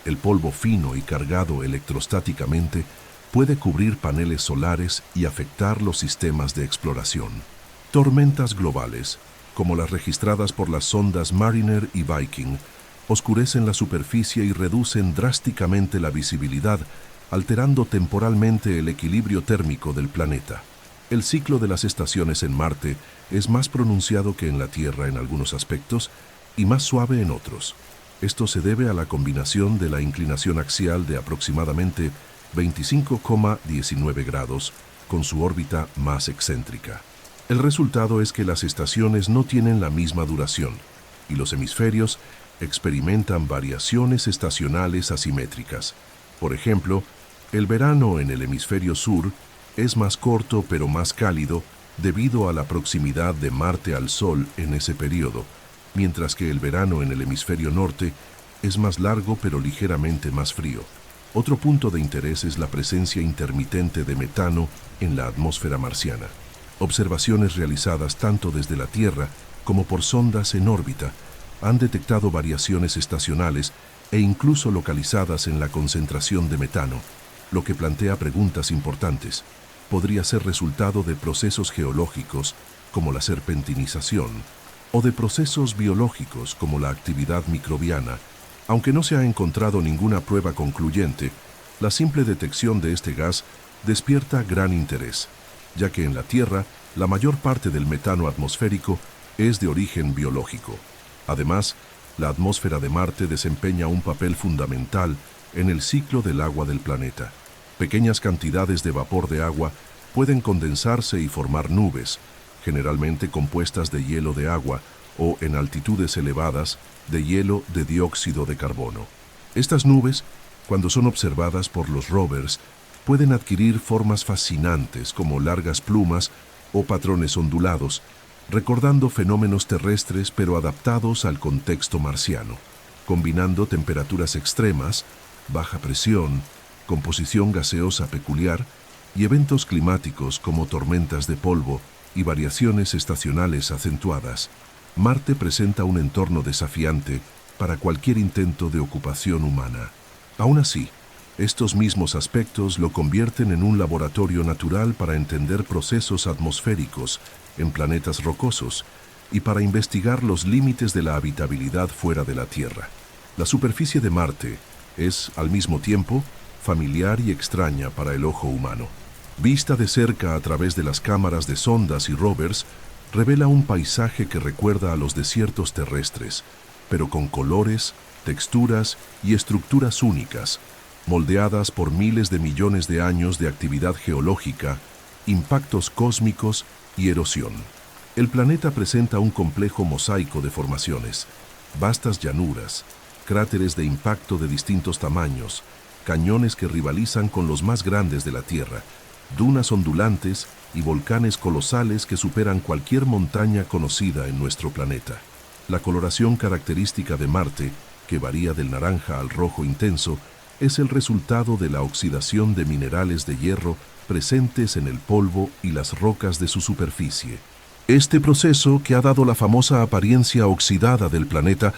el polvo fino y cargado electrostáticamente puede cubrir paneles solares y afectar los sistemas de exploración. Tormentas globales, como las registradas por las sondas Mariner y Viking, oscurecen la superficie y reducen drásticamente la visibilidad, alterando temporalmente el equilibrio térmico del planeta. El ciclo de las estaciones en Marte es más pronunciado que en la Tierra en algunos aspectos y más suave en otros. Esto se debe a la combinación de la inclinación axial de aproximadamente 25,19 grados con su órbita más excéntrica. El resultado es que las estaciones no tienen la misma duración y los hemisferios experimentan variaciones estacionales asimétricas. Por ejemplo, el verano en el hemisferio sur es más corto pero más cálido debido a la proximidad de Marte al Sol en ese periodo, mientras que el verano en el hemisferio norte es más largo pero ligeramente más frío. Otro punto de interés es la presencia intermitente de metano en la atmósfera marciana. Observaciones realizadas tanto desde la Tierra como por sondas en órbita han detectado variaciones estacionales e incluso localizadas en la concentración de metano, lo que plantea preguntas importantes. Podría ser resultado de procesos geológicos como la serpentinización o de procesos biológicos como la actividad microbiana. Aunque no se ha encontrado ninguna prueba concluyente, la simple detección de este gas despierta gran interés, ya que en la Tierra la mayor parte del metano atmosférico es de origen biológico. Además, la atmósfera de Marte desempeña un papel fundamental en el ciclo del agua del planeta. Pequeñas cantidades de vapor de agua pueden condensarse y formar nubes, generalmente compuestas de hielo de agua o, en altitudes elevadas, de hielo de dióxido de carbono. Estas nubes, cuando son observadas por los rovers, pueden adquirir formas fascinantes como largas plumas o patrones ondulados, recordando fenómenos terrestres pero adaptados al contexto marciano, combinando temperaturas extremas, baja presión, composición gaseosa peculiar y eventos climáticos como tormentas de polvo y variaciones estacionales acentuadas. Marte presenta un entorno desafiante para cualquier intento de ocupación humana. Aún así, estos mismos aspectos lo convierten en un laboratorio natural para entender procesos atmosféricos en planetas rocosos y para investigar los límites de la habitabilidad fuera de la Tierra. La superficie de Marte es, al mismo tiempo, familiar y extraña para el ojo humano. Vista de cerca a través de las cámaras de sondas y rovers, revela un paisaje que recuerda a los desiertos terrestres, pero con colores, texturas y estructuras únicas, moldeadas por miles de millones de años de actividad geológica, impactos cósmicos y erosión. El planeta presenta un complejo mosaico de formaciones, vastas llanuras, cráteres de impacto de distintos tamaños, cañones que rivalizan con los más grandes de la Tierra, dunas ondulantes y volcanes colosales que superan cualquier montaña conocida en nuestro planeta. La coloración característica de Marte, que varía del naranja al rojo intenso, es el resultado de la oxidación de minerales de hierro presentes en el polvo y las rocas de su superficie. Este proceso, que ha dado la famosa apariencia oxidada del planeta,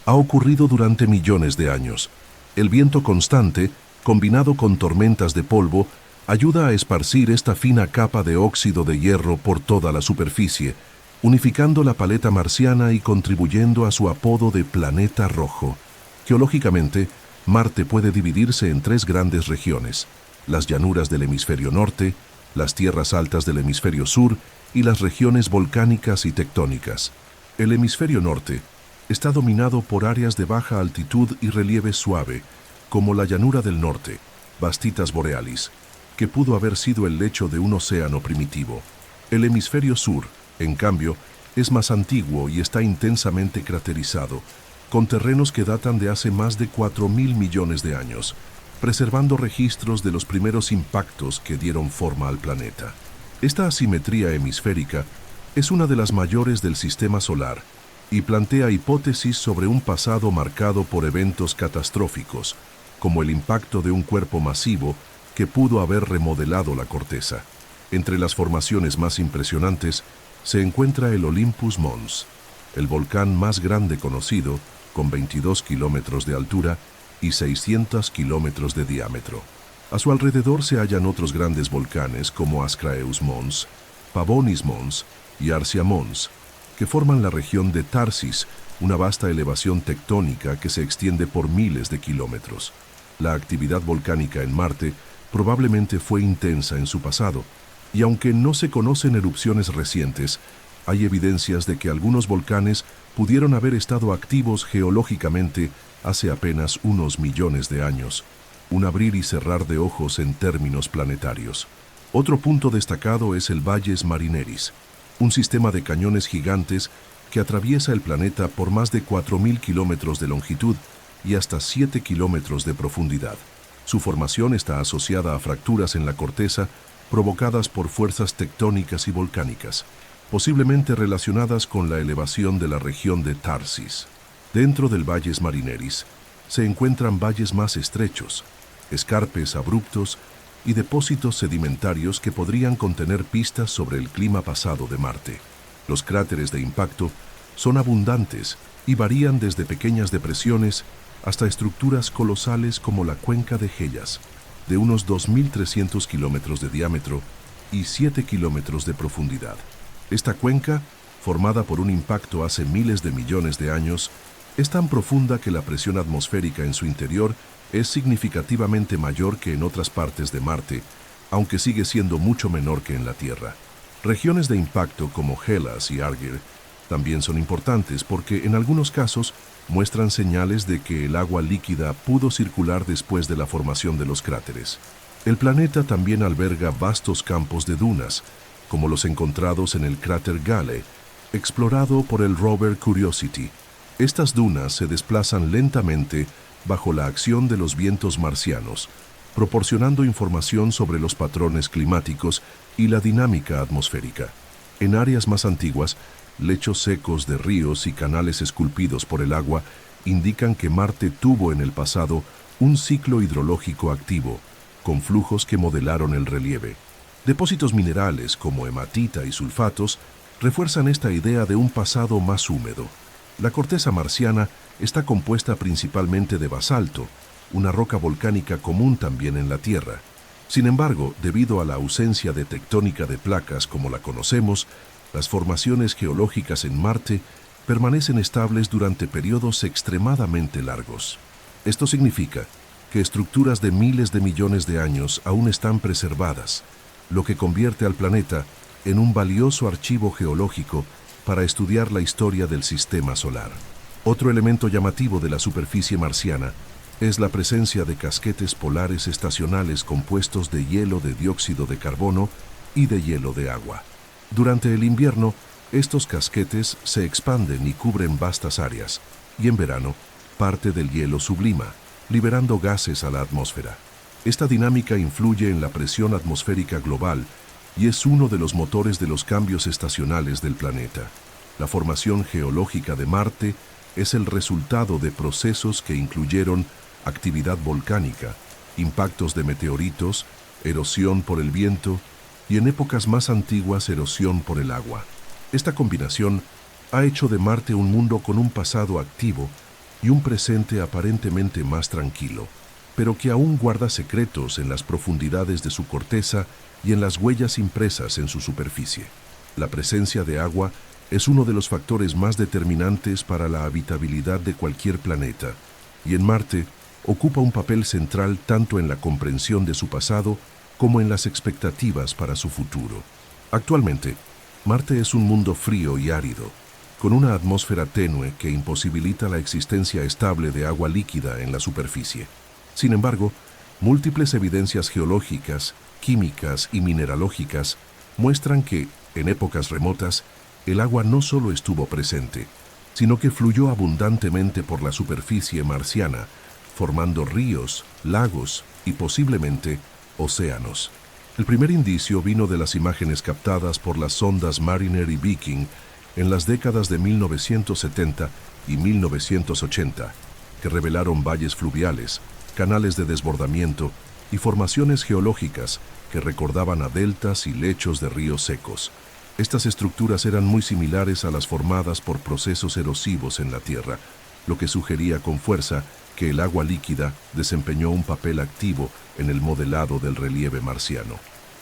ha ocurrido durante millones de años. El viento constante, combinado con tormentas de polvo, ayuda a esparcir esta fina capa de óxido de hierro por toda la superficie, unificando la paleta marciana y contribuyendo a su apodo de planeta rojo. Geológicamente, Marte puede dividirse en tres grandes regiones: las llanuras del hemisferio norte, las tierras altas del hemisferio sur y las regiones volcánicas y tectónicas. El hemisferio norte está dominado por áreas de baja altitud y relieve suave, como la llanura del norte, Bastitas borealis, que pudo haber sido el lecho de un océano primitivo. El hemisferio sur, en cambio, es más antiguo y está intensamente craterizado, con terrenos que datan de hace más de 4.000 millones de años, preservando registros de los primeros impactos que dieron forma al planeta. Esta asimetría hemisférica es una de las mayores del sistema solar y plantea hipótesis sobre un pasado marcado por eventos catastróficos, como el impacto de un cuerpo masivo que pudo haber remodelado la corteza. Entre las formaciones más impresionantes se encuentra el Olympus Mons, el volcán más grande conocido, con 22 kilómetros de altura y 600 kilómetros de diámetro. A su alrededor se hallan otros grandes volcanes como Ascraeus Mons, Pavonis Mons y Arsia Mons, que forman la región de Tharsis, una vasta elevación tectónica que se extiende por miles de kilómetros. La actividad volcánica en Marte probablemente fue intensa en su pasado, y aunque no se conocen erupciones recientes, hay evidencias de que algunos volcanes pudieron haber estado activos geológicamente hace apenas unos millones de años, un abrir y cerrar de ojos en términos planetarios. Otro punto destacado es el Valles Marineris, un sistema de cañones gigantes que atraviesa el planeta por más de 4.000 kilómetros de longitud y hasta 7 kilómetros de profundidad. Su formación está asociada a fracturas en la corteza provocadas por fuerzas tectónicas y volcánicas, posiblemente relacionadas con la elevación de la región de Tharsis. Dentro del Valles Marineris se encuentran valles más estrechos, escarpes abruptos y depósitos sedimentarios que podrían contener pistas sobre el clima pasado de Marte. Los cráteres de impacto son abundantes y varían desde pequeñas depresiones hasta estructuras colosales como la cuenca de Hellas, de unos 2.300 kilómetros de diámetro y 7 kilómetros de profundidad. Esta cuenca, formada por un impacto hace miles de millones de años, es tan profunda que la presión atmosférica en su interior es significativamente mayor que en otras partes de Marte, aunque sigue siendo mucho menor que en la Tierra. Regiones de impacto como Hellas y Argyll también son importantes porque en algunos casos muestran señales de que el agua líquida pudo circular después de la formación de los cráteres. El planeta también alberga vastos campos de dunas, como los encontrados en el cráter Gale, explorado por el rover Curiosity. Estas dunas se desplazan lentamente bajo la acción de los vientos marcianos, proporcionando información sobre los patrones climáticos y la dinámica atmosférica. En áreas más antiguas, lechos secos de ríos y canales esculpidos por el agua indican que Marte tuvo en el pasado un ciclo hidrológico activo, con flujos que modelaron el relieve. Depósitos minerales como hematita y sulfatos refuerzan esta idea de un pasado más húmedo. La corteza marciana está compuesta principalmente de basalto, una roca volcánica común también en la Tierra. Sin embargo, debido a la ausencia de tectónica de placas como la conocemos, las formaciones geológicas en Marte permanecen estables durante periodos extremadamente largos. Esto significa que estructuras de miles de millones de años aún están preservadas, lo que convierte al planeta en un valioso archivo geológico para estudiar la historia del sistema solar. Otro elemento llamativo de la superficie marciana es la presencia de casquetes polares estacionales compuestos de hielo de dióxido de carbono y de hielo de agua. Durante el invierno, estos casquetes se expanden y cubren vastas áreas, y en verano, parte del hielo sublima, liberando gases a la atmósfera. Esta dinámica influye en la presión atmosférica global y es uno de los motores de los cambios estacionales del planeta. La formación geológica de Marte es el resultado de procesos que incluyeron actividad volcánica, impactos de meteoritos, erosión por el viento y en épocas más antiguas erosión por el agua. Esta combinación ha hecho de Marte un mundo con un pasado activo y un presente aparentemente más tranquilo, pero que aún guarda secretos en las profundidades de su corteza y en las huellas impresas en su superficie. La presencia de agua es uno de los factores más determinantes para la habitabilidad de cualquier planeta, y en Marte ocupa un papel central tanto en la comprensión de su pasado como en las expectativas para su futuro. Actualmente, Marte es un mundo frío y árido, con una atmósfera tenue que imposibilita la existencia estable de agua líquida en la superficie. Sin embargo, múltiples evidencias geológicas, químicas y mineralógicas muestran que, en épocas remotas, el agua no solo estuvo presente, sino que fluyó abundantemente por la superficie marciana, formando ríos, lagos y posiblemente océanos. El primer indicio vino de las imágenes captadas por las sondas Mariner y Viking en las décadas de 1970 y 1980, que revelaron valles fluviales, canales de desbordamiento y formaciones geológicas que recordaban a deltas y lechos de ríos secos. Estas estructuras eran muy similares a las formadas por procesos erosivos en la Tierra, lo que sugería con fuerza que el agua líquida desempeñó un papel activo en el modelado del relieve marciano.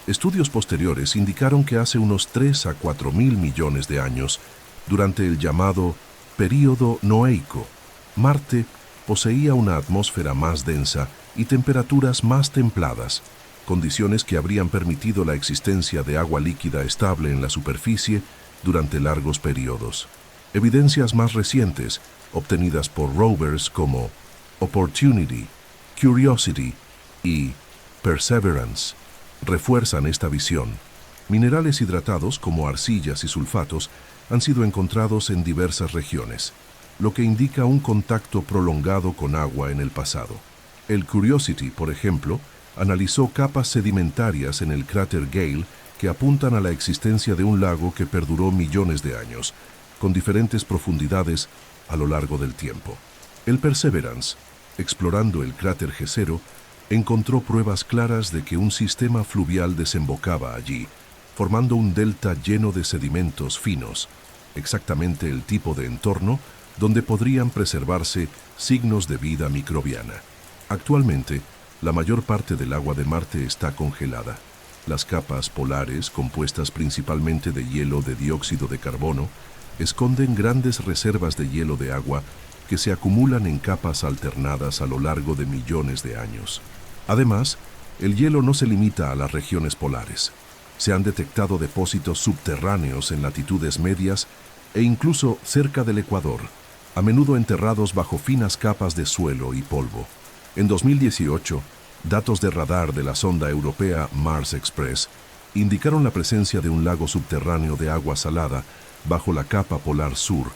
Estudios posteriores indicaron que hace unos 3 a 4 mil millones de años, durante el llamado período noeico, Marte poseía una atmósfera más densa y temperaturas más templadas, condiciones que habrían permitido la existencia de agua líquida estable en la superficie durante largos periodos. Evidencias más recientes, obtenidas por rovers como Opportunity, Curiosity y Perseverance, refuerzan esta visión. Minerales hidratados como arcillas y sulfatos han sido encontrados en diversas regiones, lo que indica un contacto prolongado con agua en el pasado. El Curiosity, por ejemplo, analizó capas sedimentarias en el cráter Gale que apuntan a la existencia de un lago que perduró millones de años, con diferentes profundidades a lo largo del tiempo. El Perseverance, explorando el cráter Jezero, encontró pruebas claras de que un sistema fluvial desembocaba allí, formando un delta lleno de sedimentos finos, exactamente el tipo de entorno donde podrían preservarse signos de vida microbiana. Actualmente, la mayor parte del agua de Marte está congelada. Las capas polares, compuestas principalmente de hielo de dióxido de carbono, esconden grandes reservas de hielo de agua que se acumulan en capas alternadas a lo largo de millones de años. Además, el hielo no se limita a las regiones polares. Se han detectado depósitos subterráneos en latitudes medias e incluso cerca del Ecuador, a menudo enterrados bajo finas capas de suelo y polvo. En 2018, datos de radar de la sonda europea Mars Express indicaron la presencia de un lago subterráneo de agua salada bajo la capa polar sur,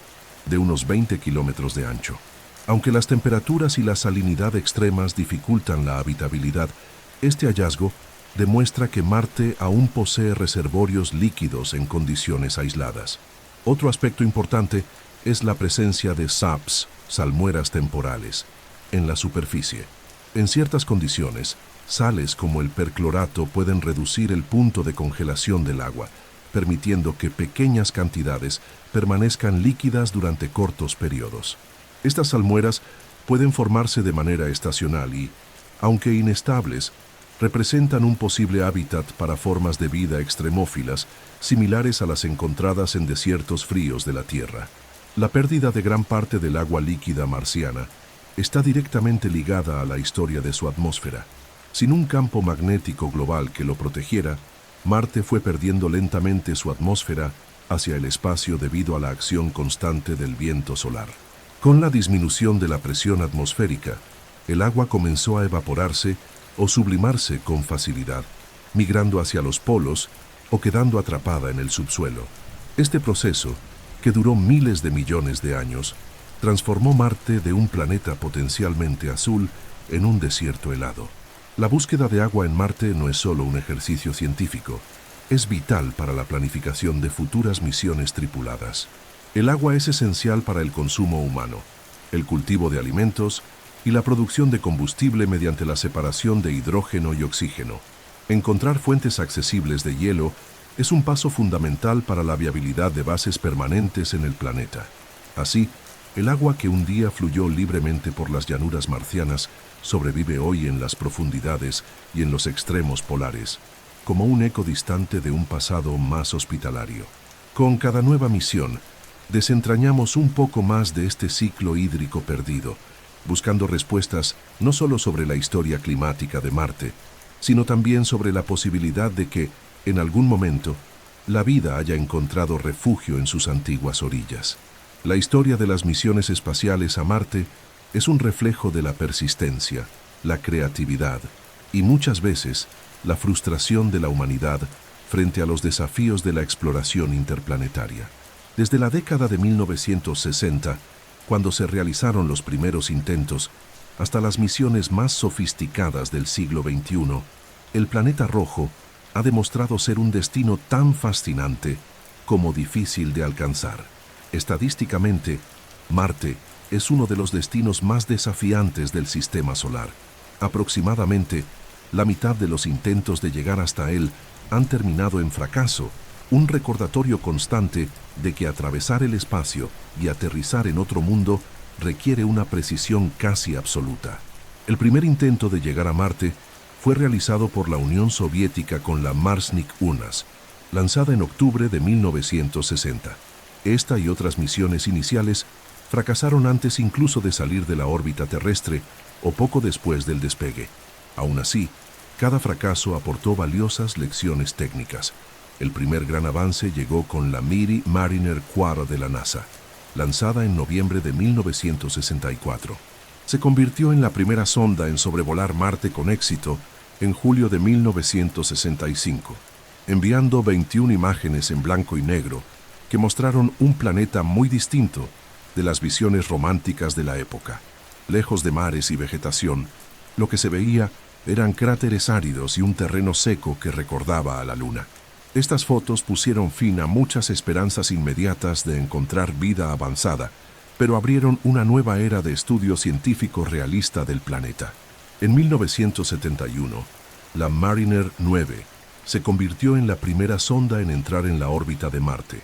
de unos 20 kilómetros de ancho. Aunque las temperaturas y la salinidad extremas dificultan la habitabilidad, este hallazgo demuestra que Marte aún posee reservorios líquidos en condiciones aisladas. Otro aspecto importante es la presencia de SAPs, salmueras temporales, en la superficie. En ciertas condiciones, sales como el perclorato pueden reducir el punto de congelación del agua, permitiendo que pequeñas cantidades permanezcan líquidas durante cortos periodos. Estas salmueras pueden formarse de manera estacional y, aunque inestables, representan un posible hábitat para formas de vida extremófilas similares a las encontradas en desiertos fríos de la Tierra. La pérdida de gran parte del agua líquida marciana está directamente ligada a la historia de su atmósfera. Sin un campo magnético global que lo protegiera, Marte fue perdiendo lentamente su atmósfera hacia el espacio debido a la acción constante del viento solar. Con la disminución de la presión atmosférica, el agua comenzó a evaporarse o sublimarse con facilidad, migrando hacia los polos o quedando atrapada en el subsuelo. Este proceso, que duró miles de millones de años, transformó Marte de un planeta potencialmente azul en un desierto helado. La búsqueda de agua en Marte no es solo un ejercicio científico, es vital para la planificación de futuras misiones tripuladas. El agua es esencial para el consumo humano, el cultivo de alimentos y la producción de combustible mediante la separación de hidrógeno y oxígeno. Encontrar fuentes accesibles de hielo es un paso fundamental para la viabilidad de bases permanentes en el planeta. Así, el agua que un día fluyó libremente por las llanuras marcianas sobrevive hoy en las profundidades y en los extremos polares, como un eco distante de un pasado más hospitalario. Con cada nueva misión, desentrañamos un poco más de este ciclo hídrico perdido, buscando respuestas no solo sobre la historia climática de Marte, sino también sobre la posibilidad de que, en algún momento, la vida haya encontrado refugio en sus antiguas orillas. La historia de las misiones espaciales a Marte es un reflejo de la persistencia, la creatividad y muchas veces la frustración de la humanidad frente a los desafíos de la exploración interplanetaria. Desde la década de 1960, cuando se realizaron los primeros intentos, hasta las misiones más sofisticadas del siglo XXI, el planeta rojo ha demostrado ser un destino tan fascinante como difícil de alcanzar. Estadísticamente, Marte es uno de los destinos más desafiantes del sistema solar. Aproximadamente la mitad de los intentos de llegar hasta él han terminado en fracaso, un recordatorio constante de que atravesar el espacio y aterrizar en otro mundo requiere una precisión casi absoluta. El primer intento de llegar a Marte fue realizado por la Unión Soviética con la Marsnik 1, lanzada en octubre de 1960. Esta y otras misiones iniciales fracasaron antes incluso de salir de la órbita terrestre o poco después del despegue. Aún así, cada fracaso aportó valiosas lecciones técnicas. El primer gran avance llegó con la MIRI Mariner 4 de la NASA, lanzada en noviembre de 1964. Se convirtió en la primera sonda en sobrevolar Marte con éxito en julio de 1965, enviando 21 imágenes en blanco y negro que mostraron un planeta muy distinto de las visiones románticas de la época. Lejos de mares y vegetación, lo que se veía eran cráteres áridos y un terreno seco que recordaba a la Luna. Estas fotos pusieron fin a muchas esperanzas inmediatas de encontrar vida avanzada, pero abrieron una nueva era de estudio científico realista del planeta. En 1971, la Mariner 9 se convirtió en la primera sonda en entrar en la órbita de Marte.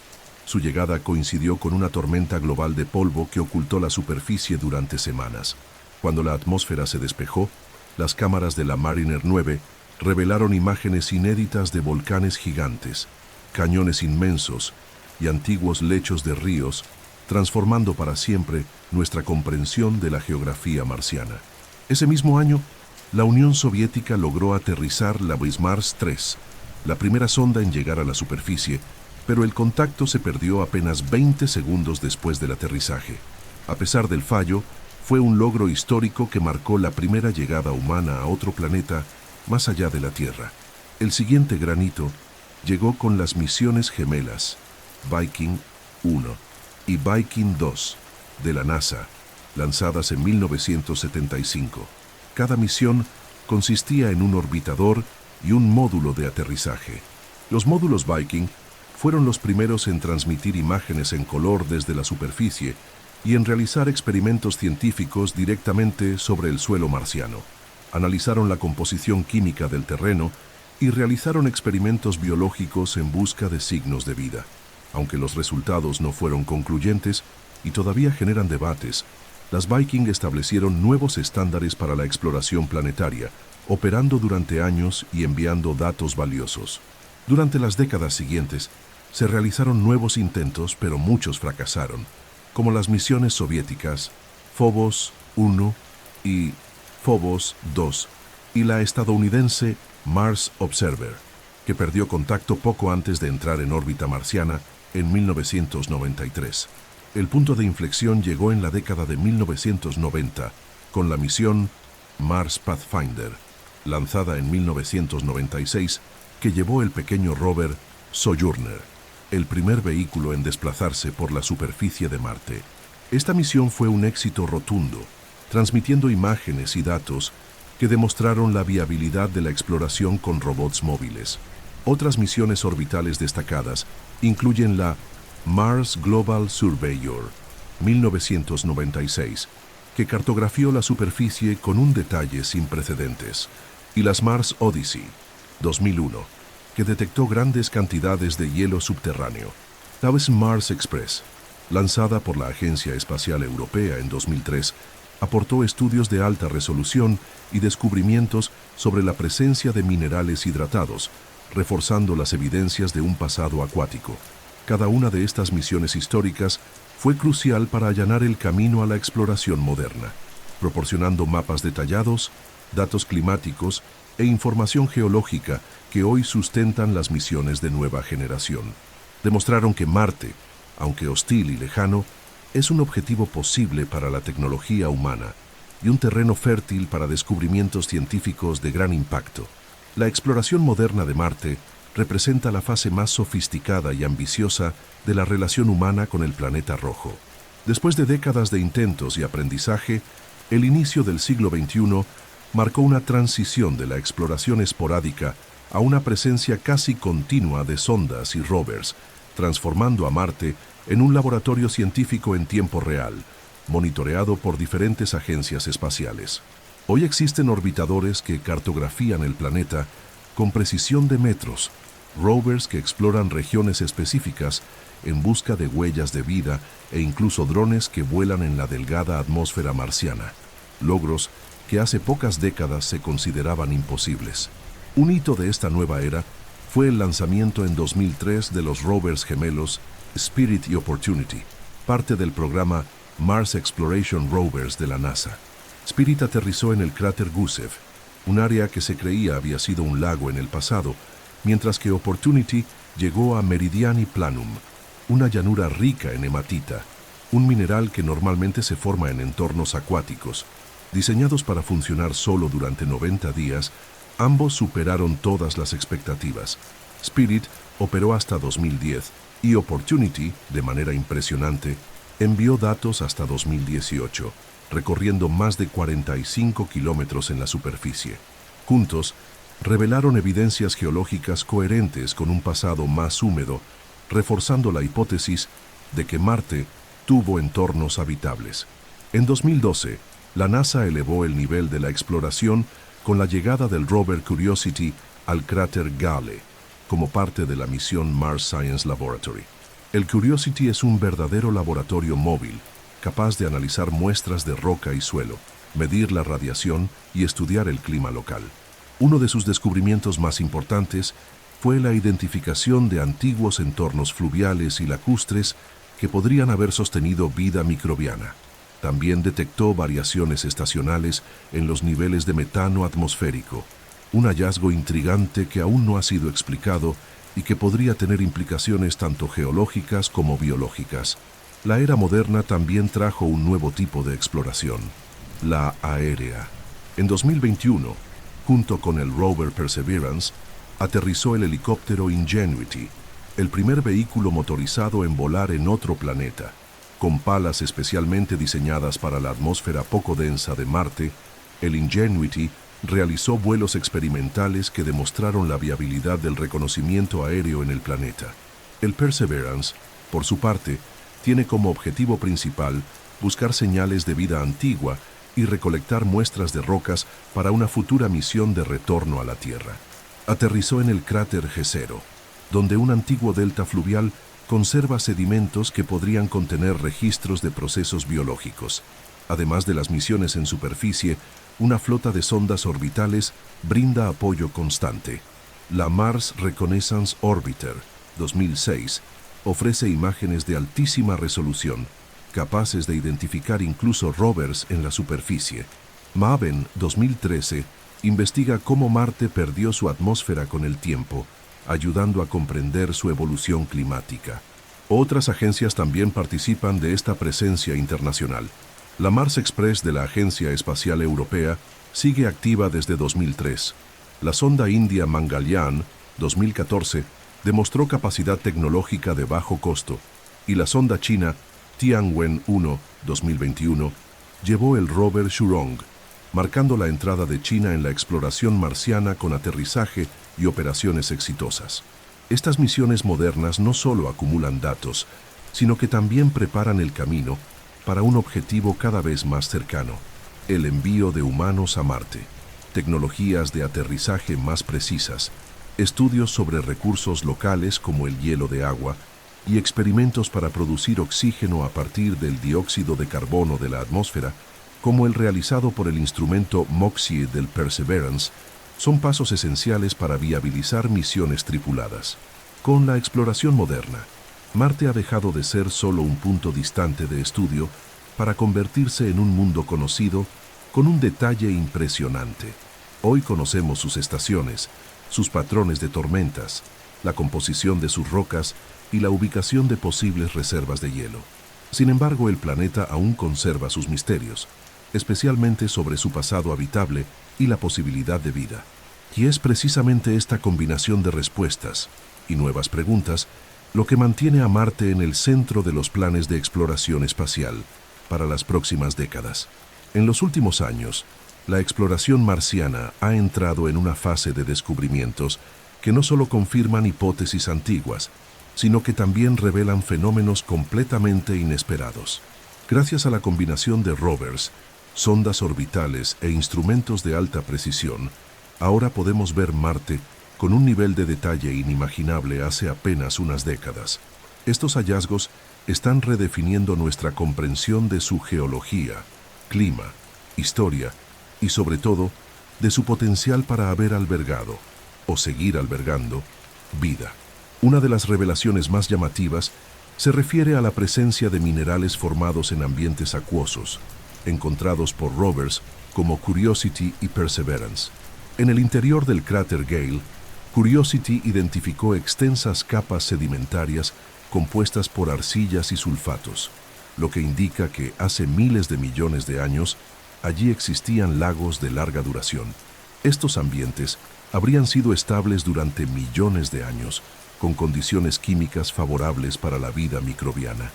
Su llegada coincidió con una tormenta global de polvo que ocultó la superficie durante semanas. Cuando la atmósfera se despejó, las cámaras de la Mariner 9 revelaron imágenes inéditas de volcanes gigantes, cañones inmensos y antiguos lechos de ríos, transformando para siempre nuestra comprensión de la geografía marciana. Ese mismo año, la Unión Soviética logró aterrizar la Bismarck 3, la primera sonda en llegar a la superficie, pero el contacto se perdió apenas 20 segundos después del aterrizaje. A pesar del fallo, fue un logro histórico que marcó la primera llegada humana a otro planeta más allá de la Tierra. El siguiente gran hito llegó con las misiones gemelas Viking 1 y Viking 2 de la NASA, lanzadas en 1975. Cada misión consistía en un orbitador y un módulo de aterrizaje. Los módulos Viking fueron los primeros en transmitir imágenes en color desde la superficie y en realizar experimentos científicos directamente sobre el suelo marciano. Analizaron la composición química del terreno y realizaron experimentos biológicos en busca de signos de vida. Aunque los resultados no fueron concluyentes y todavía generan debates, las Viking establecieron nuevos estándares para la exploración planetaria, operando durante años y enviando datos valiosos. Durante las décadas siguientes, se realizaron nuevos intentos, pero muchos fracasaron, como las misiones soviéticas Phobos 1 y Phobos 2 y la estadounidense Mars Observer, que perdió contacto poco antes de entrar en órbita marciana en 1993. El punto de inflexión llegó en la década de 1990 con la misión Mars Pathfinder, lanzada en 1996, que llevó el pequeño rover Sojourner, el primer vehículo en desplazarse por la superficie de Marte. Esta misión fue un éxito rotundo, transmitiendo imágenes y datos que demostraron la viabilidad de la exploración con robots móviles. Otras misiones orbitales destacadas incluyen la Mars Global Surveyor, 1996, que cartografió la superficie con un detalle sin precedentes, y las Mars Odyssey, 2001, que detectó grandes cantidades de hielo subterráneo. La Mars Express, lanzada por la Agencia Espacial Europea en 2003, aportó estudios de alta resolución y descubrimientos sobre la presencia de minerales hidratados, reforzando las evidencias de un pasado acuático. Cada una de estas misiones históricas fue crucial para allanar el camino a la exploración moderna, proporcionando mapas detallados, datos climáticos e información geológica que hoy sustentan las misiones de nueva generación. Demostraron que Marte, aunque hostil y lejano, es un objetivo posible para la tecnología humana y un terreno fértil para descubrimientos científicos de gran impacto. La exploración moderna de Marte representa la fase más sofisticada y ambiciosa de la relación humana con el planeta rojo. Después de décadas de intentos y aprendizaje, el inicio del siglo XXI marcó una transición de la exploración esporádica a una presencia casi continua de sondas y rovers, transformando a Marte en un laboratorio científico en tiempo real, monitoreado por diferentes agencias espaciales. Hoy existen orbitadores que cartografían el planeta con precisión de metros, rovers que exploran regiones específicas en busca de huellas de vida e incluso drones que vuelan en la delgada atmósfera marciana, logros que hace pocas décadas se consideraban imposibles. Un hito de esta nueva era fue el lanzamiento en 2003 de los rovers gemelos Spirit y Opportunity, parte del programa Mars Exploration Rovers de la NASA. Spirit aterrizó en el cráter Gusev, un área que se creía había sido un lago en el pasado, mientras que Opportunity llegó a Meridiani Planum, una llanura rica en hematita, un mineral que normalmente se forma en entornos acuáticos. Diseñados para funcionar solo durante 90 días, ambos superaron todas las expectativas. Spirit operó hasta 2010 y Opportunity, de manera impresionante, envió datos hasta 2018, recorriendo más de 45 kilómetros en la superficie. Juntos, revelaron evidencias geológicas coherentes con un pasado más húmedo, reforzando la hipótesis de que Marte tuvo entornos habitables. En 2012, la NASA elevó el nivel de la exploración con la llegada del rover Curiosity al cráter Gale, como parte de la misión Mars Science Laboratory. El Curiosity es un verdadero laboratorio móvil, capaz de analizar muestras de roca y suelo, medir la radiación y estudiar el clima local. Uno de sus descubrimientos más importantes fue la identificación de antiguos entornos fluviales y lacustres que podrían haber sostenido vida microbiana. También detectó variaciones estacionales en los niveles de metano atmosférico, un hallazgo intrigante que aún no ha sido explicado y que podría tener implicaciones tanto geológicas como biológicas. La era moderna también trajo un nuevo tipo de exploración, la aérea. En 2021, junto con el rover Perseverance, aterrizó el helicóptero Ingenuity, el primer vehículo motorizado en volar en otro planeta. Con palas especialmente diseñadas para la atmósfera poco densa de Marte, el Ingenuity realizó vuelos experimentales que demostraron la viabilidad del reconocimiento aéreo en el planeta. El Perseverance, por su parte, tiene como objetivo principal buscar señales de vida antigua y recolectar muestras de rocas para una futura misión de retorno a la Tierra. Aterrizó en el cráter Jezero, donde un antiguo delta fluvial conserva sedimentos que podrían contener registros de procesos biológicos. Además de las misiones en superficie, una flota de sondas orbitales brinda apoyo constante. La Mars Reconnaissance Orbiter 2006 ofrece imágenes de altísima resolución, capaces de identificar incluso rovers en la superficie. MAVEN 2013 investiga cómo Marte perdió su atmósfera con el tiempo, ayudando a comprender su evolución climática. Otras agencias también participan de esta presencia internacional. La Mars Express de la Agencia Espacial Europea sigue activa desde 2003. La sonda india Mangalyaan 2014 demostró capacidad tecnológica de bajo costo y la sonda china Tianwen-1 2021 llevó el rover Shurong, marcando la entrada de China en la exploración marciana con aterrizaje y operaciones exitosas. Estas misiones modernas no solo acumulan datos, sino que también preparan el camino para un objetivo cada vez más cercano, el envío de humanos a Marte, tecnologías de aterrizaje más precisas, estudios sobre recursos locales como el hielo de agua y experimentos para producir oxígeno a partir del dióxido de carbono de la atmósfera, como el realizado por el instrumento MOXIE del Perseverance, son pasos esenciales para viabilizar misiones tripuladas. Con la exploración moderna, Marte ha dejado de ser solo un punto distante de estudio para convertirse en un mundo conocido con un detalle impresionante. Hoy conocemos sus estaciones, sus patrones de tormentas, la composición de sus rocas y la ubicación de posibles reservas de hielo. Sin embargo, el planeta aún conserva sus misterios, especialmente sobre su pasado habitable y la posibilidad de vida. Y es precisamente esta combinación de respuestas y nuevas preguntas lo que mantiene a Marte en el centro de los planes de exploración espacial para las próximas décadas. En los últimos años, la exploración marciana ha entrado en una fase de descubrimientos que no solo confirman hipótesis antiguas, sino que también revelan fenómenos completamente inesperados. Gracias a la combinación de rovers, sondas orbitales e instrumentos de alta precisión, ahora podemos ver Marte con un nivel de detalle inimaginable hace apenas unas décadas. Estos hallazgos están redefiniendo nuestra comprensión de su geología, clima, historia y, sobre todo, de su potencial para haber albergado, o seguir albergando, vida. Una de las revelaciones más llamativas se refiere a la presencia de minerales formados en ambientes acuosos, encontrados por rovers como Curiosity y Perseverance. En el interior del cráter Gale, Curiosity identificó extensas capas sedimentarias compuestas por arcillas y sulfatos, lo que indica que hace miles de millones de años allí existían lagos de larga duración. Estos ambientes habrían sido estables durante millones de años, con condiciones químicas favorables para la vida microbiana.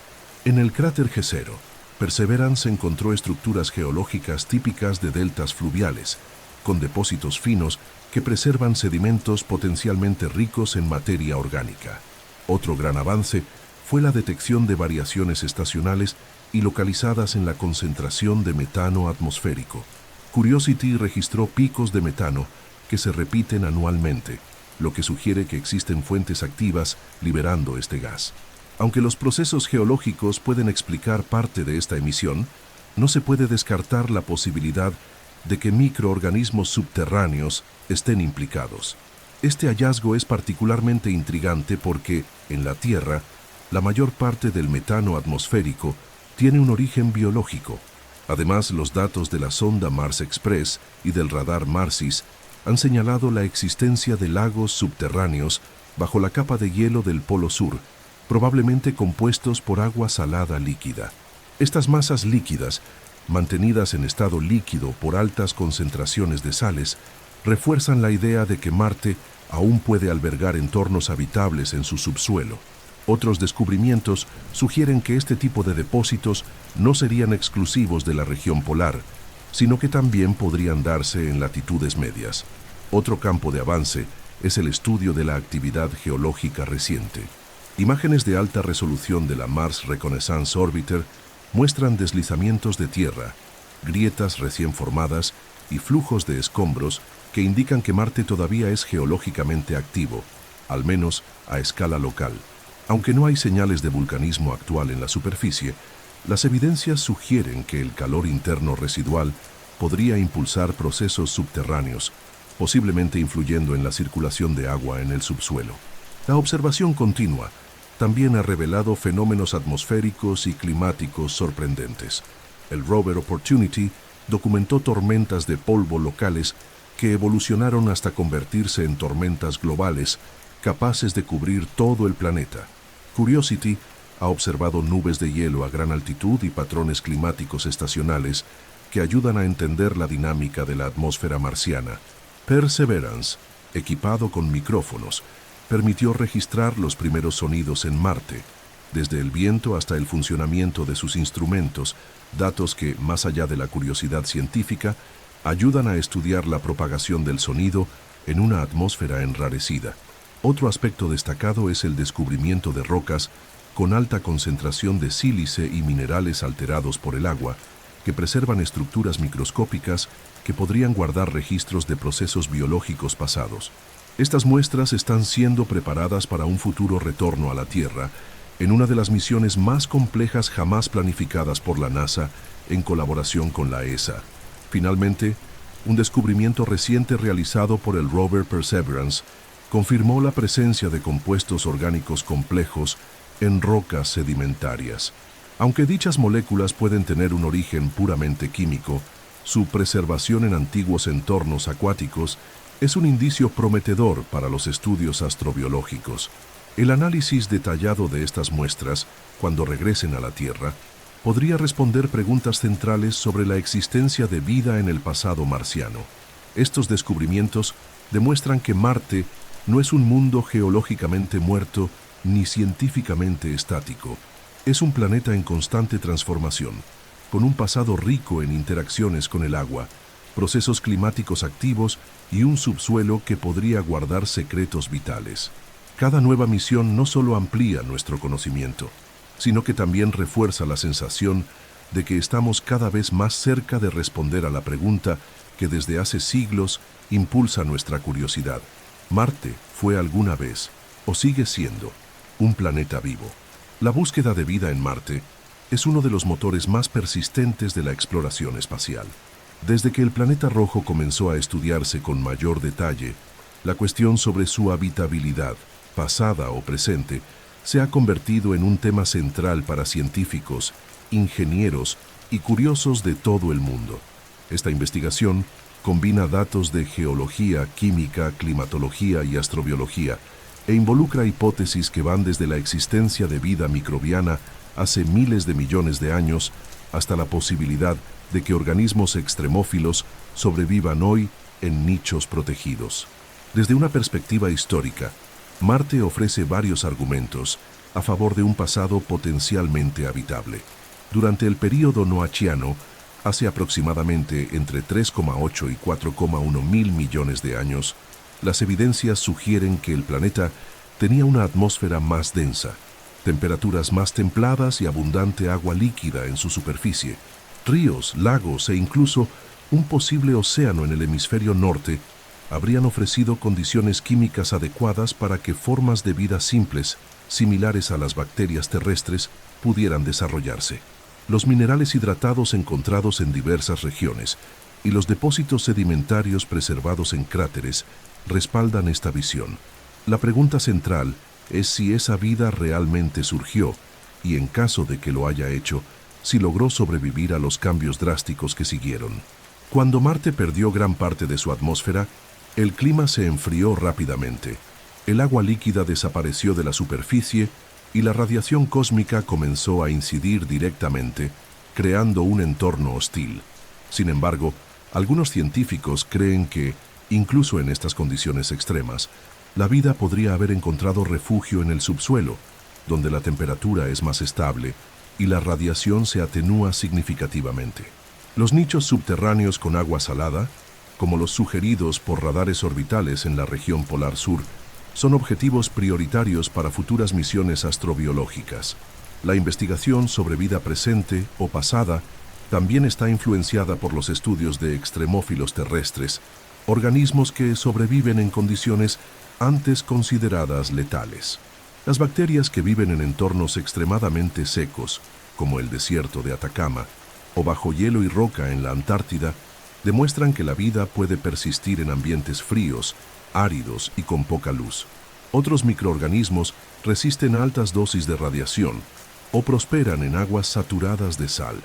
En el cráter G0, Perseverance encontró estructuras geológicas típicas de deltas fluviales, con depósitos finos que preservan sedimentos potencialmente ricos en materia orgánica. Otro gran avance fue la detección de variaciones estacionales y localizadas en la concentración de metano atmosférico. Curiosity registró picos de metano que se repiten anualmente, lo que sugiere que existen fuentes activas liberando este gas. Aunque los procesos geológicos pueden explicar parte de esta emisión, no se puede descartar la posibilidad de que microorganismos subterráneos estén implicados. Este hallazgo es particularmente intrigante porque, en la Tierra, la mayor parte del metano atmosférico tiene un origen biológico. Además, los datos de la sonda Mars Express y del radar MARSIS han señalado la existencia de lagos subterráneos bajo la capa de hielo del Polo Sur, probablemente compuestos por agua salada líquida. Estas masas líquidas, mantenidas en estado líquido por altas concentraciones de sales, refuerzan la idea de que Marte aún puede albergar entornos habitables en su subsuelo. Otros descubrimientos sugieren que este tipo de depósitos no serían exclusivos de la región polar, sino que también podrían darse en latitudes medias. Otro campo de avance es el estudio de la actividad geológica reciente. Imágenes de alta resolución de la Mars Reconnaissance Orbiter muestran deslizamientos de tierra, grietas recién formadas y flujos de escombros que indican que Marte todavía es geológicamente activo, al menos a escala local. Aunque no hay señales de vulcanismo actual en la superficie, las evidencias sugieren que el calor interno residual podría impulsar procesos subterráneos, posiblemente influyendo en la circulación de agua en el subsuelo. La observación continua también ha revelado fenómenos atmosféricos y climáticos sorprendentes. El rover Opportunity documentó tormentas de polvo locales que evolucionaron hasta convertirse en tormentas globales capaces de cubrir todo el planeta. Curiosity ha observado nubes de hielo a gran altitud y patrones climáticos estacionales que ayudan a entender la dinámica de la atmósfera marciana. Perseverance, equipado con micrófonos, permitió registrar los primeros sonidos en Marte, desde el viento hasta el funcionamiento de sus instrumentos, datos que, más allá de la curiosidad científica, ayudan a estudiar la propagación del sonido en una atmósfera enrarecida. Otro aspecto destacado es el descubrimiento de rocas con alta concentración de sílice y minerales alterados por el agua, que preservan estructuras microscópicas que podrían guardar registros de procesos biológicos pasados. Estas muestras están siendo preparadas para un futuro retorno a la Tierra en una de las misiones más complejas jamás planificadas por la NASA en colaboración con la ESA. Finalmente, un descubrimiento reciente realizado por el rover Perseverance confirmó la presencia de compuestos orgánicos complejos en rocas sedimentarias. Aunque dichas moléculas pueden tener un origen puramente químico, su preservación en antiguos entornos acuáticos es un indicio prometedor para los estudios astrobiológicos. El análisis detallado de estas muestras, cuando regresen a la Tierra, podría responder preguntas centrales sobre la existencia de vida en el pasado marciano. Estos descubrimientos demuestran que Marte no es un mundo geológicamente muerto ni científicamente estático. Es un planeta en constante transformación, con un pasado rico en interacciones con el agua, procesos climáticos activos y un subsuelo que podría guardar secretos vitales. Cada nueva misión no solo amplía nuestro conocimiento, sino que también refuerza la sensación de que estamos cada vez más cerca de responder a la pregunta que desde hace siglos impulsa nuestra curiosidad. ¿Marte fue alguna vez, o sigue siendo, un planeta vivo? La búsqueda de vida en Marte es uno de los motores más persistentes de la exploración espacial. Desde que el planeta rojo comenzó a estudiarse con mayor detalle, la cuestión sobre su habitabilidad, pasada o presente, se ha convertido en un tema central para científicos, ingenieros y curiosos de todo el mundo. Esta investigación combina datos de geología, química, climatología y astrobiología e involucra hipótesis que van desde la existencia de vida microbiana hace miles de millones de años hasta la posibilidad de que organismos extremófilos sobrevivan hoy en nichos protegidos. Desde una perspectiva histórica, Marte ofrece varios argumentos a favor de un pasado potencialmente habitable. Durante el período noachiano, hace aproximadamente entre 3,8 y 4,1 mil millones de años, las evidencias sugieren que el planeta tenía una atmósfera más densa, temperaturas más templadas y abundante agua líquida en su superficie, ríos, lagos e incluso un posible océano en el hemisferio norte habrían ofrecido condiciones químicas adecuadas para que formas de vida simples, similares a las bacterias terrestres, pudieran desarrollarse. Los minerales hidratados encontrados en diversas regiones y los depósitos sedimentarios preservados en cráteres respaldan esta visión. La pregunta central es si esa vida realmente surgió y, en caso de que lo haya hecho, si logró sobrevivir a los cambios drásticos que siguieron. Cuando Marte perdió gran parte de su atmósfera, el clima se enfrió rápidamente. El agua líquida desapareció de la superficie y la radiación cósmica comenzó a incidir directamente, creando un entorno hostil. Sin embargo, algunos científicos creen que, incluso en estas condiciones extremas, la vida podría haber encontrado refugio en el subsuelo, donde la temperatura es más estable y la radiación se atenúa significativamente. Los nichos subterráneos con agua salada, como los sugeridos por radares orbitales en la región polar sur, son objetivos prioritarios para futuras misiones astrobiológicas. La investigación sobre vida presente o pasada también está influenciada por los estudios de extremófilos terrestres, organismos que sobreviven en condiciones antes consideradas letales. Las bacterias que viven en entornos extremadamente secos, como el desierto de Atacama, o bajo hielo y roca en la Antártida, demuestran que la vida puede persistir en ambientes fríos, áridos y con poca luz. Otros microorganismos resisten altas dosis de radiación o prosperan en aguas saturadas de sal.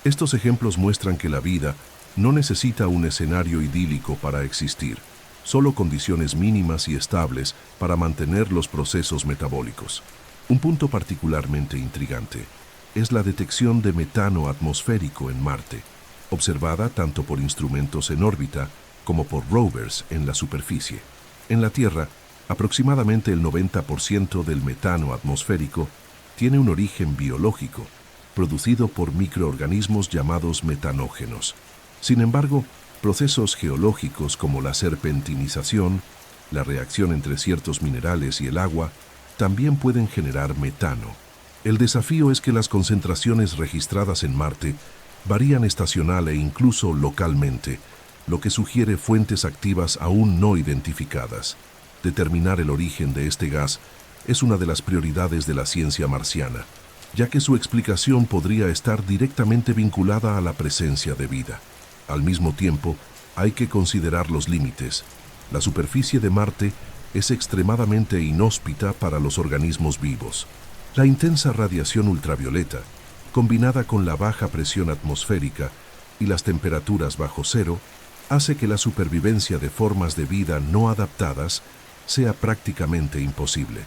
Estos ejemplos muestran que la vida no necesita un escenario idílico para existir, solo condiciones mínimas y estables para mantener los procesos metabólicos. Un punto particularmente intrigante es la detección de metano atmosférico en Marte, observada tanto por instrumentos en órbita como por rovers en la superficie. En la Tierra, aproximadamente el 90% del metano atmosférico tiene un origen biológico, producido por microorganismos llamados metanógenos. Sin embargo, procesos geológicos como la serpentinización, la reacción entre ciertos minerales y el agua, también pueden generar metano. El desafío es que las concentraciones registradas en Marte varían estacional e incluso localmente, lo que sugiere fuentes activas aún no identificadas. Determinar el origen de este gas es una de las prioridades de la ciencia marciana, ya que su explicación podría estar directamente vinculada a la presencia de vida. Al mismo tiempo, hay que considerar los límites. La superficie de Marte es extremadamente inhóspita para los organismos vivos. La intensa radiación ultravioleta, combinada con la baja presión atmosférica y las temperaturas bajo cero, hace que la supervivencia de formas de vida no adaptadas sea prácticamente imposible.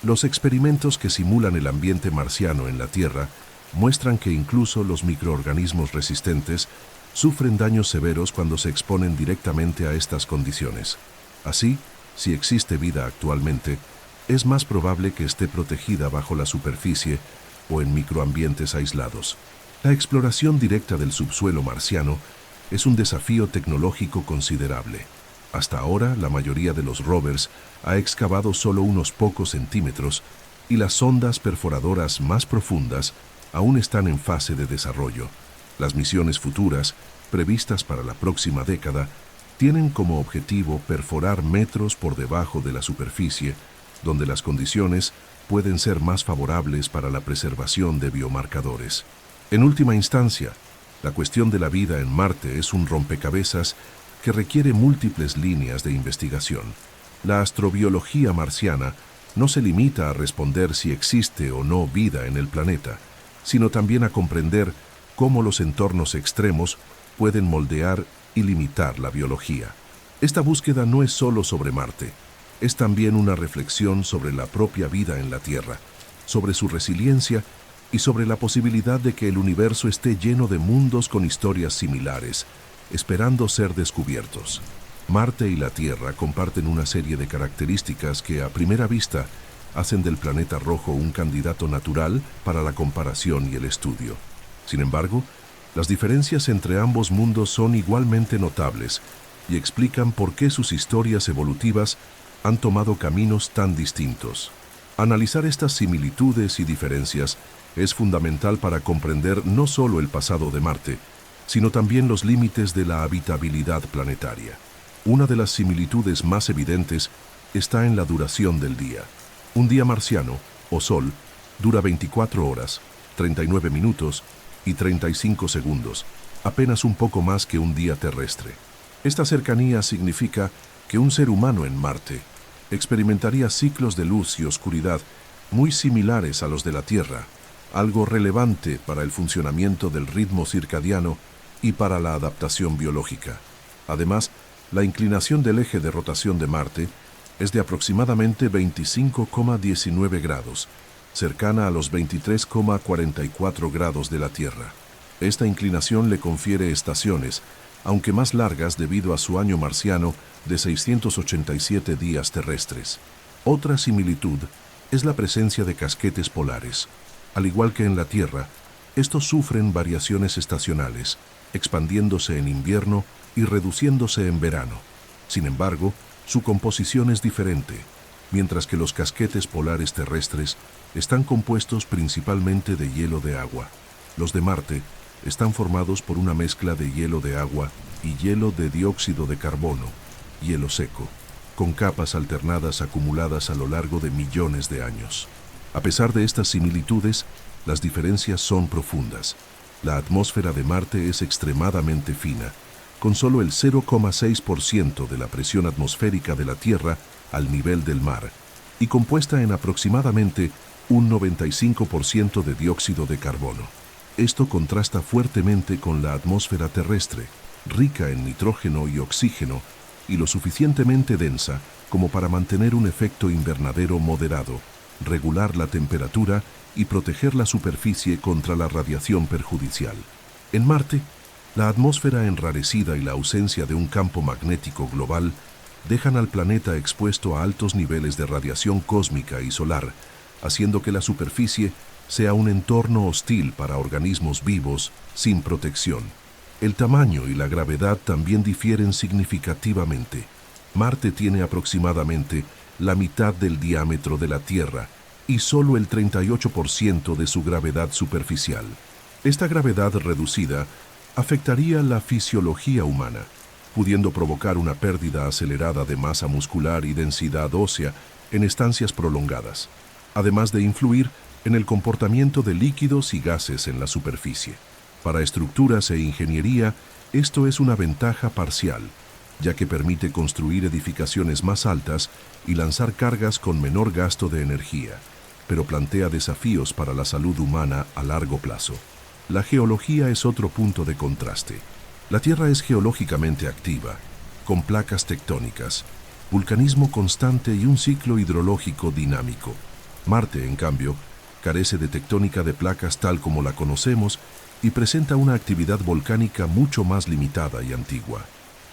Los experimentos que simulan el ambiente marciano en la Tierra muestran que incluso los microorganismos resistentes sufren daños severos cuando se exponen directamente a estas condiciones. Así, si existe vida actualmente, es más probable que esté protegida bajo la superficie o en microambientes aislados. La exploración directa del subsuelo marciano es un desafío tecnológico considerable. Hasta ahora, la mayoría de los rovers ha excavado solo unos pocos centímetros y las sondas perforadoras más profundas aún están en fase de desarrollo. Las misiones futuras, previstas para la próxima década, tienen como objetivo perforar metros por debajo de la superficie, donde las condiciones pueden ser más favorables para la preservación de biomarcadores. En última instancia, la cuestión de la vida en Marte es un rompecabezas que requiere múltiples líneas de investigación. La astrobiología marciana no se limita a responder si existe o no vida en el planeta, sino también a comprender cómo los entornos extremos pueden moldear y limitar la biología. Esta búsqueda no es solo sobre Marte, es también una reflexión sobre la propia vida en la Tierra, sobre su resiliencia y sobre la posibilidad de que el universo esté lleno de mundos con historias similares, esperando ser descubiertos. Marte y la Tierra comparten una serie de características que, a primera vista, hacen del planeta rojo un candidato natural para la comparación y el estudio. Sin embargo, las diferencias entre ambos mundos son igualmente notables y explican por qué sus historias evolutivas han tomado caminos tan distintos. Analizar estas similitudes y diferencias es fundamental para comprender no solo el pasado de Marte, sino también los límites de la habitabilidad planetaria. Una de las similitudes más evidentes está en la duración del día. Un día marciano, o Sol, dura 24 horas, 39 minutos y 35 segundos, apenas un poco más que un día terrestre. Esta cercanía significa que un ser humano en Marte experimentaría ciclos de luz y oscuridad muy similares a los de la Tierra, algo relevante para el funcionamiento del ritmo circadiano y para la adaptación biológica. Además, la inclinación del eje de rotación de Marte es de aproximadamente 25,19 grados, cercana a los 23,44 grados de la Tierra. Esta inclinación le confiere estaciones, aunque más largas debido a su año marciano de 687 días terrestres. Otra similitud es la presencia de casquetes polares. Al igual que en la Tierra, estos sufren variaciones estacionales, expandiéndose en invierno y reduciéndose en verano. Sin embargo, su composición es diferente, mientras que los casquetes polares terrestres están compuestos principalmente de hielo de agua. Los de Marte están formados por una mezcla de hielo de agua y hielo de dióxido de carbono, hielo seco, con capas alternadas acumuladas a lo largo de millones de años. A pesar de estas similitudes, las diferencias son profundas. La atmósfera de Marte es extremadamente fina, con solo el 0,6% de la presión atmosférica de la Tierra al nivel del mar, y compuesta en aproximadamente un 95% de dióxido de carbono. Esto contrasta fuertemente con la atmósfera terrestre, rica en nitrógeno y oxígeno, y lo suficientemente densa como para mantener un efecto invernadero moderado, regular la temperatura y proteger la superficie contra la radiación perjudicial. En Marte, la atmósfera enrarecida y la ausencia de un campo magnético global dejan al planeta expuesto a altos niveles de radiación cósmica y solar, haciendo que la superficie sea un entorno hostil para organismos vivos sin protección. El tamaño y la gravedad también difieren significativamente. Marte tiene aproximadamente la mitad del diámetro de la Tierra y solo el 38% de su gravedad superficial. Esta gravedad reducida afectaría la fisiología humana, pudiendo provocar una pérdida acelerada de masa muscular y densidad ósea en estancias prolongadas, además de influir en el comportamiento de líquidos y gases en la superficie. Para estructuras e ingeniería, esto es una ventaja parcial, ya que permite construir edificaciones más altas y lanzar cargas con menor gasto de energía, pero plantea desafíos para la salud humana a largo plazo. La geología es otro punto de contraste. La Tierra es geológicamente activa, con placas tectónicas, vulcanismo constante y un ciclo hidrológico dinámico. Marte, en cambio, carece de tectónica de placas tal como la conocemos y presenta una actividad volcánica mucho más limitada y antigua.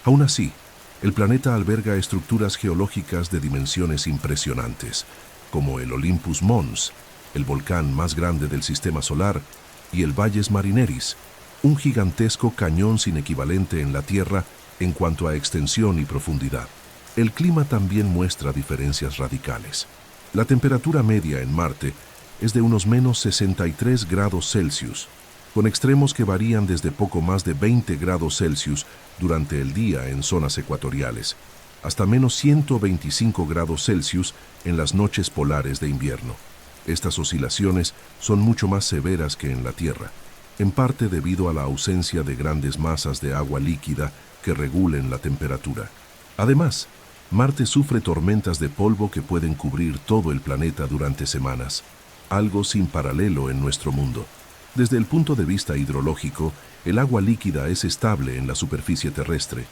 Aún así, el planeta alberga estructuras geológicas de dimensiones impresionantes, como el Olympus Mons, el volcán más grande del Sistema Solar, y el Valles Marineris, un gigantesco cañón sin equivalente en la Tierra en cuanto a extensión y profundidad. El clima también muestra diferencias radicales. La temperatura media en Marte es de unos menos 63 grados Celsius, con extremos que varían desde poco más de 20 grados Celsius durante el día en zonas ecuatoriales, hasta menos 125 grados Celsius en las noches polares de invierno. Estas oscilaciones son mucho más severas que en la Tierra, en parte debido a la ausencia de grandes masas de agua líquida que regulen la temperatura. Además, Marte sufre tormentas de polvo que pueden cubrir todo el planeta durante semanas, algo sin paralelo en nuestro mundo. Desde el punto de vista hidrológico, el agua líquida es estable en la superficie terrestre,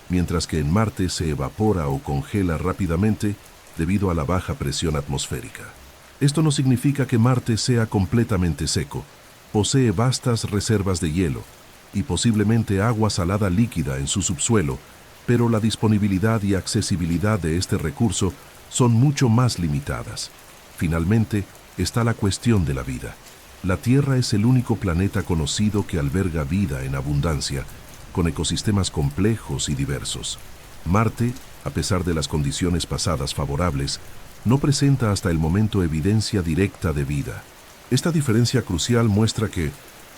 mientras que en Marte se evapora o congela rápidamente debido a la baja presión atmosférica. Esto no significa que Marte sea completamente seco. Posee vastas reservas de hielo y posiblemente agua salada líquida en su subsuelo, pero la disponibilidad y accesibilidad de este recurso son mucho más limitadas. Finalmente, está la cuestión de la vida. La Tierra es el único planeta conocido que alberga vida en abundancia, con ecosistemas complejos y diversos. Marte, a pesar de las condiciones pasadas favorables, no presenta hasta el momento evidencia directa de vida. Esta diferencia crucial muestra que,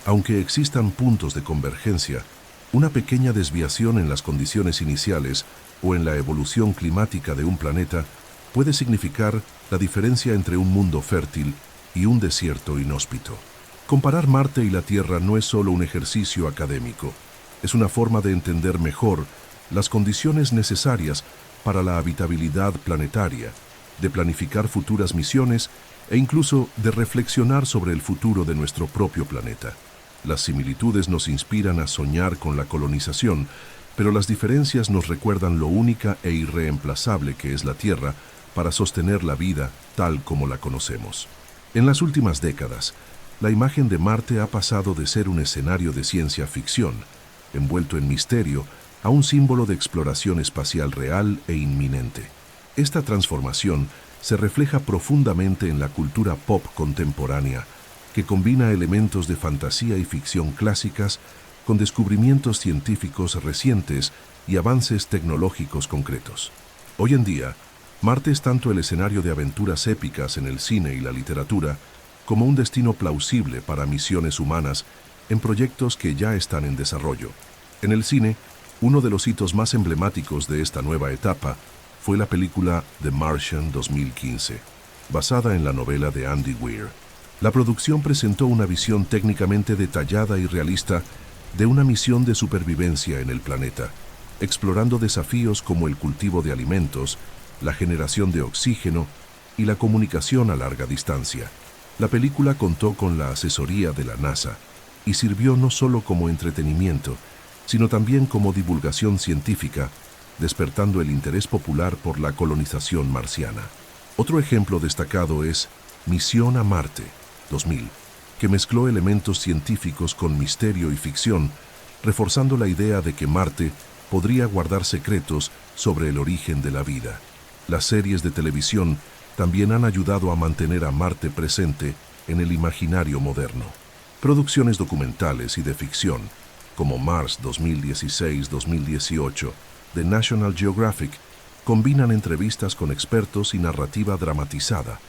aunque existan puntos de convergencia, una pequeña desviación en las condiciones iniciales o en la evolución climática de un planeta puede significar la diferencia entre un mundo fértil y un desierto inhóspito. Comparar Marte y la Tierra no es solo un ejercicio académico, es una forma de entender mejor las condiciones necesarias para la habitabilidad planetaria, de planificar futuras misiones e incluso de reflexionar sobre el futuro de nuestro propio planeta. Las similitudes nos inspiran a soñar con la colonización, pero las diferencias nos recuerdan lo única e irreemplazable que es la Tierra para sostener la vida tal como la conocemos. En las últimas décadas, la imagen de Marte ha pasado de ser un escenario de ciencia ficción, envuelto en misterio, a un símbolo de exploración espacial real e inminente. Esta transformación se refleja profundamente en la cultura pop contemporánea, que combina elementos de fantasía y ficción clásicas con descubrimientos científicos recientes y avances tecnológicos concretos. Hoy en día, Marte es tanto el escenario de aventuras épicas en el cine y la literatura, como un destino plausible para misiones humanas en proyectos que ya están en desarrollo. En el cine, uno de los hitos más emblemáticos de esta nueva etapa fue la película The Martian 2015, basada en la novela de Andy Weir. La producción presentó una visión técnicamente detallada y realista de una misión de supervivencia en el planeta, explorando desafíos como el cultivo de alimentos, la generación de oxígeno y la comunicación a larga distancia. La película contó con la asesoría de la NASA y sirvió no solo como entretenimiento, sino también como divulgación científica, despertando el interés popular por la colonización marciana. Otro ejemplo destacado es Misión a Marte 2000, que mezcló elementos científicos con misterio y ficción, reforzando la idea de que Marte podría guardar secretos sobre el origen de la vida. Las series de televisión también han ayudado a mantener a Marte presente en el imaginario moderno. Producciones documentales y de ficción, como Mars 2016-2018, de National Geographic, combinan entrevistas con expertos y narrativa dramatizada,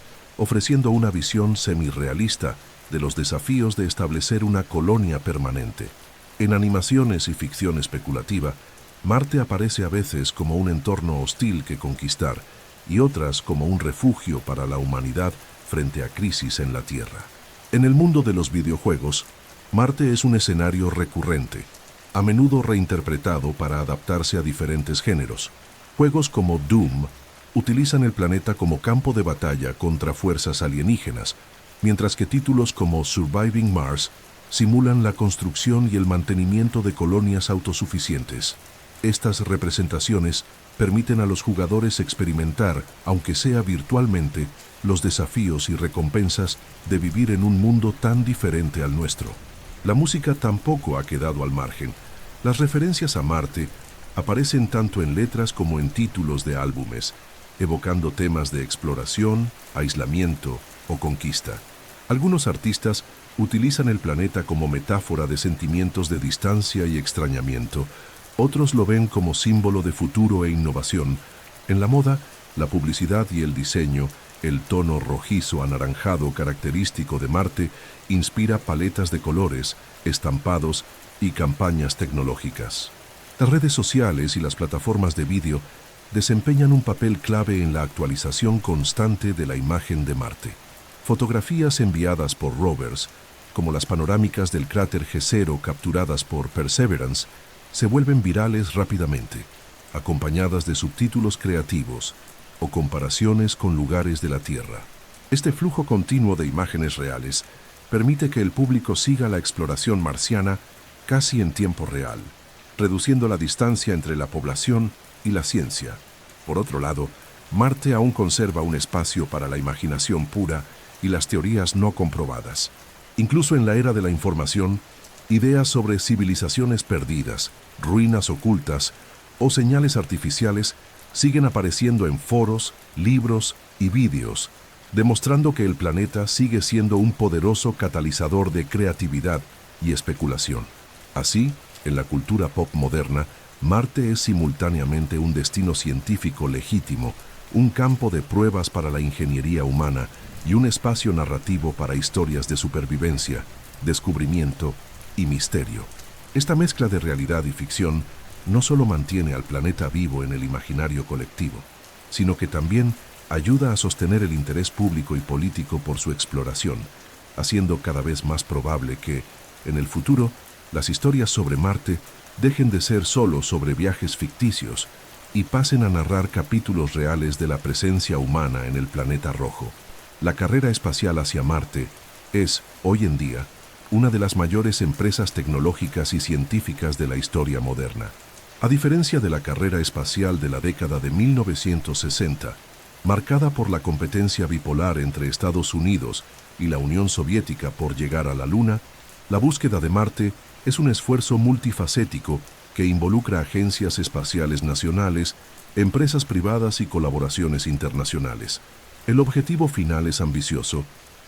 ofreciendo una visión semirrealista de los desafíos de establecer una colonia permanente. En animaciones y ficción especulativa, Marte aparece a veces como un entorno hostil que conquistar y otras como un refugio para la humanidad frente a crisis en la Tierra. En el mundo de los videojuegos, Marte es un escenario recurrente, a menudo reinterpretado para adaptarse a diferentes géneros. Juegos como Doom utilizan el planeta como campo de batalla contra fuerzas alienígenas, mientras que títulos como Surviving Mars simulan la construcción y el mantenimiento de colonias autosuficientes. Estas representaciones permiten a los jugadores experimentar, aunque sea virtualmente, los desafíos y recompensas de vivir en un mundo tan diferente al nuestro. La música tampoco ha quedado al margen. Las referencias a Marte aparecen tanto en letras como en títulos de álbumes, evocando temas de exploración, aislamiento o conquista. Algunos artistas utilizan el planeta como metáfora de sentimientos de distancia y extrañamiento. Otros lo ven como símbolo de futuro e innovación. En la moda, la publicidad y el diseño, El tono rojizo anaranjado característico de Marte inspira paletas de colores, estampados y campañas tecnológicas. Las redes sociales y las plataformas de vídeo desempeñan un papel clave en la actualización constante de la imagen de Marte. Fotografías enviadas por rovers, como las panorámicas del cráter G0 capturadas por Perseverance, se vuelven virales rápidamente, acompañadas de subtítulos creativos o comparaciones con lugares de la Tierra. Este flujo continuo de imágenes reales permite que el público siga la exploración marciana casi en tiempo real, reduciendo la distancia entre la población y la ciencia. Por otro lado, Marte aún conserva un espacio para la imaginación pura y las teorías no comprobadas. Incluso en la era de la información, ideas sobre civilizaciones perdidas, ruinas ocultas o señales artificiales siguen apareciendo en foros, libros y vídeos, demostrando que el planeta sigue siendo un poderoso catalizador de creatividad y especulación. Así, en la cultura pop moderna, Marte es simultáneamente un destino científico legítimo, un campo de pruebas para la ingeniería humana y un espacio narrativo para historias de supervivencia, descubrimiento y misterio. Esta mezcla de realidad y ficción no solo mantiene al planeta vivo en el imaginario colectivo, sino que también ayuda a sostener el interés público y político por su exploración, haciendo cada vez más probable que, en el futuro, las historias sobre Marte dejen de ser solo sobre viajes ficticios y pasen a narrar capítulos reales de la presencia humana en el planeta rojo. La carrera espacial hacia Marte es, hoy en día, una de las mayores empresas tecnológicas y científicas de la historia moderna. A diferencia de la carrera espacial de la década de 1960, marcada por la competencia bipolar entre Estados Unidos y la Unión Soviética por llegar a la Luna, la búsqueda de Marte es un esfuerzo multifacético que involucra agencias espaciales nacionales, empresas privadas y colaboraciones internacionales. El objetivo final es ambicioso: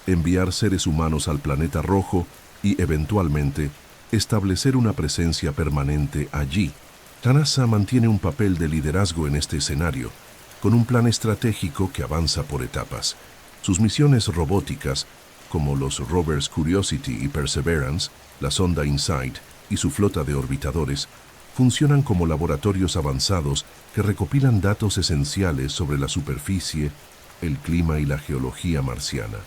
enviar seres humanos al planeta rojo y, eventualmente, establecer una presencia permanente allí. La NASA mantiene un papel de liderazgo en este escenario, con un plan estratégico que avanza por etapas. Sus misiones robóticas, como los rovers Curiosity y Perseverance, la sonda InSight y su flota de orbitadores, funcionan como laboratorios avanzados que recopilan datos esenciales sobre la superficie, el clima y la geología marciana.